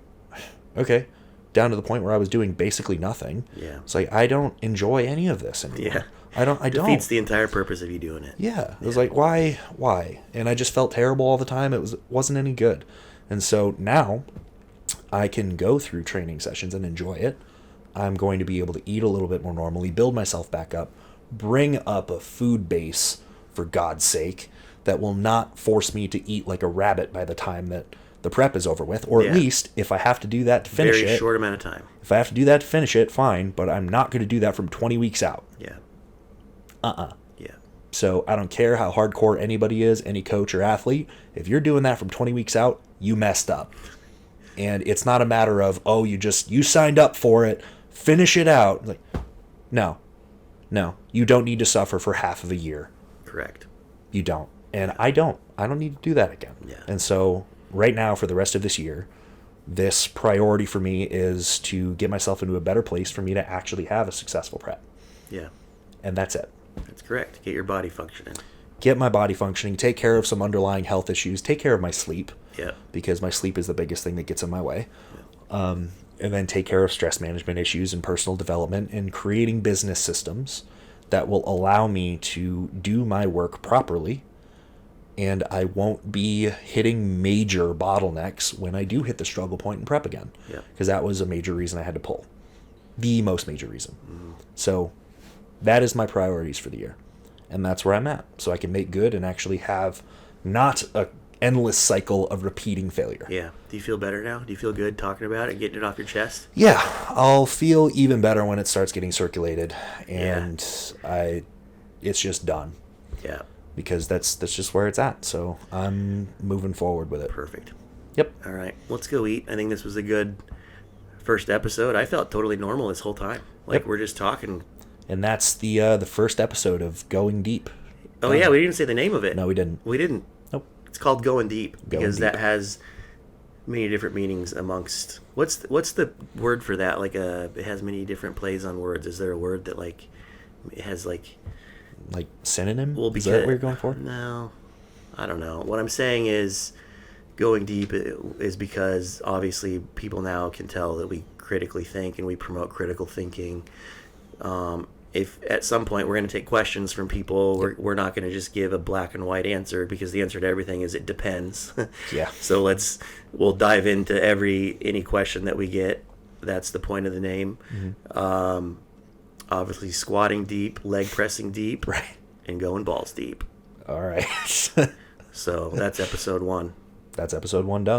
okay. Down to the point where I was doing basically nothing. Yeah. It's like, I don't enjoy any of this anymore. Yeah. I don't. Defeats the entire purpose of you doing it. Yeah. It was like, why? And I just felt terrible all the time. It wasn't any good. And so now I can go through training sessions and enjoy it. I'm going to be able to eat a little bit more normally, build myself back up, bring up a food base, for God's sake, that will not force me to eat like a rabbit by the time that the prep is over with, or at least if I have to do that to finish it. Very short amount of time. If I have to do that to finish it, fine, but I'm not going to do that from 20 weeks out. Yeah. Yeah. So I don't care how hardcore anybody is, any coach or athlete. If you're doing that from 20 weeks out, you messed up. And it's not a matter of, oh, you signed up for it, finish it out. Like, no, you don't need to suffer for half of a year. Correct. You don't. And I don't need to do that again. Yeah. And so right now, for the rest of this year, this priority for me is to get myself into a better place for me to actually have a successful prep. Yeah. And that's it. That's correct. Get your body functioning. Get my body functioning, take care of some underlying health issues, take care of my sleep. Yeah. Because my sleep is the biggest thing that gets in my way. Yeah. And then take care of stress management issues and personal development, and creating business systems that will allow me to do my work properly, and I won't be hitting major bottlenecks when I do hit the struggle point in prep again. Yeah. Because that was a major reason I had to pull. The most major reason. Mm-hmm. So that is my priorities for the year. And that's where I'm at. So I can make good and actually have not a endless cycle of repeating failure. Yeah. Do you feel better now? Do you feel good talking about it, getting it off your chest? Yeah. I'll feel even better when it starts getting circulated, and it's just done. Yeah. Because that's just where it's at. So I'm moving forward with it. Perfect. Yep. All right. Let's go eat. I think this was a good first episode. I felt totally normal this whole time. Like we're just talking. And that's the first episode of Going Deep. Oh, yeah. We didn't say the name of it. No, we didn't. Nope. It's called Going Deep because that has many different meanings amongst... What's the word for that? Like it has many different plays on words. Is there a word that like it has like synonym? Well, is that what you're going for? No, I don't know. What I'm saying is going deep is because obviously people now can tell that we critically think and we promote critical thinking. if at some point we're going to take questions from people, we're not going to just give a black and white answer, because the answer to everything is it depends. Yeah. So we'll dive into any question that we get. That's the point of the name. Mm-hmm. Obviously squatting deep, leg pressing deep, right, and going balls deep. All right. So that's episode 1. That's episode 1 done.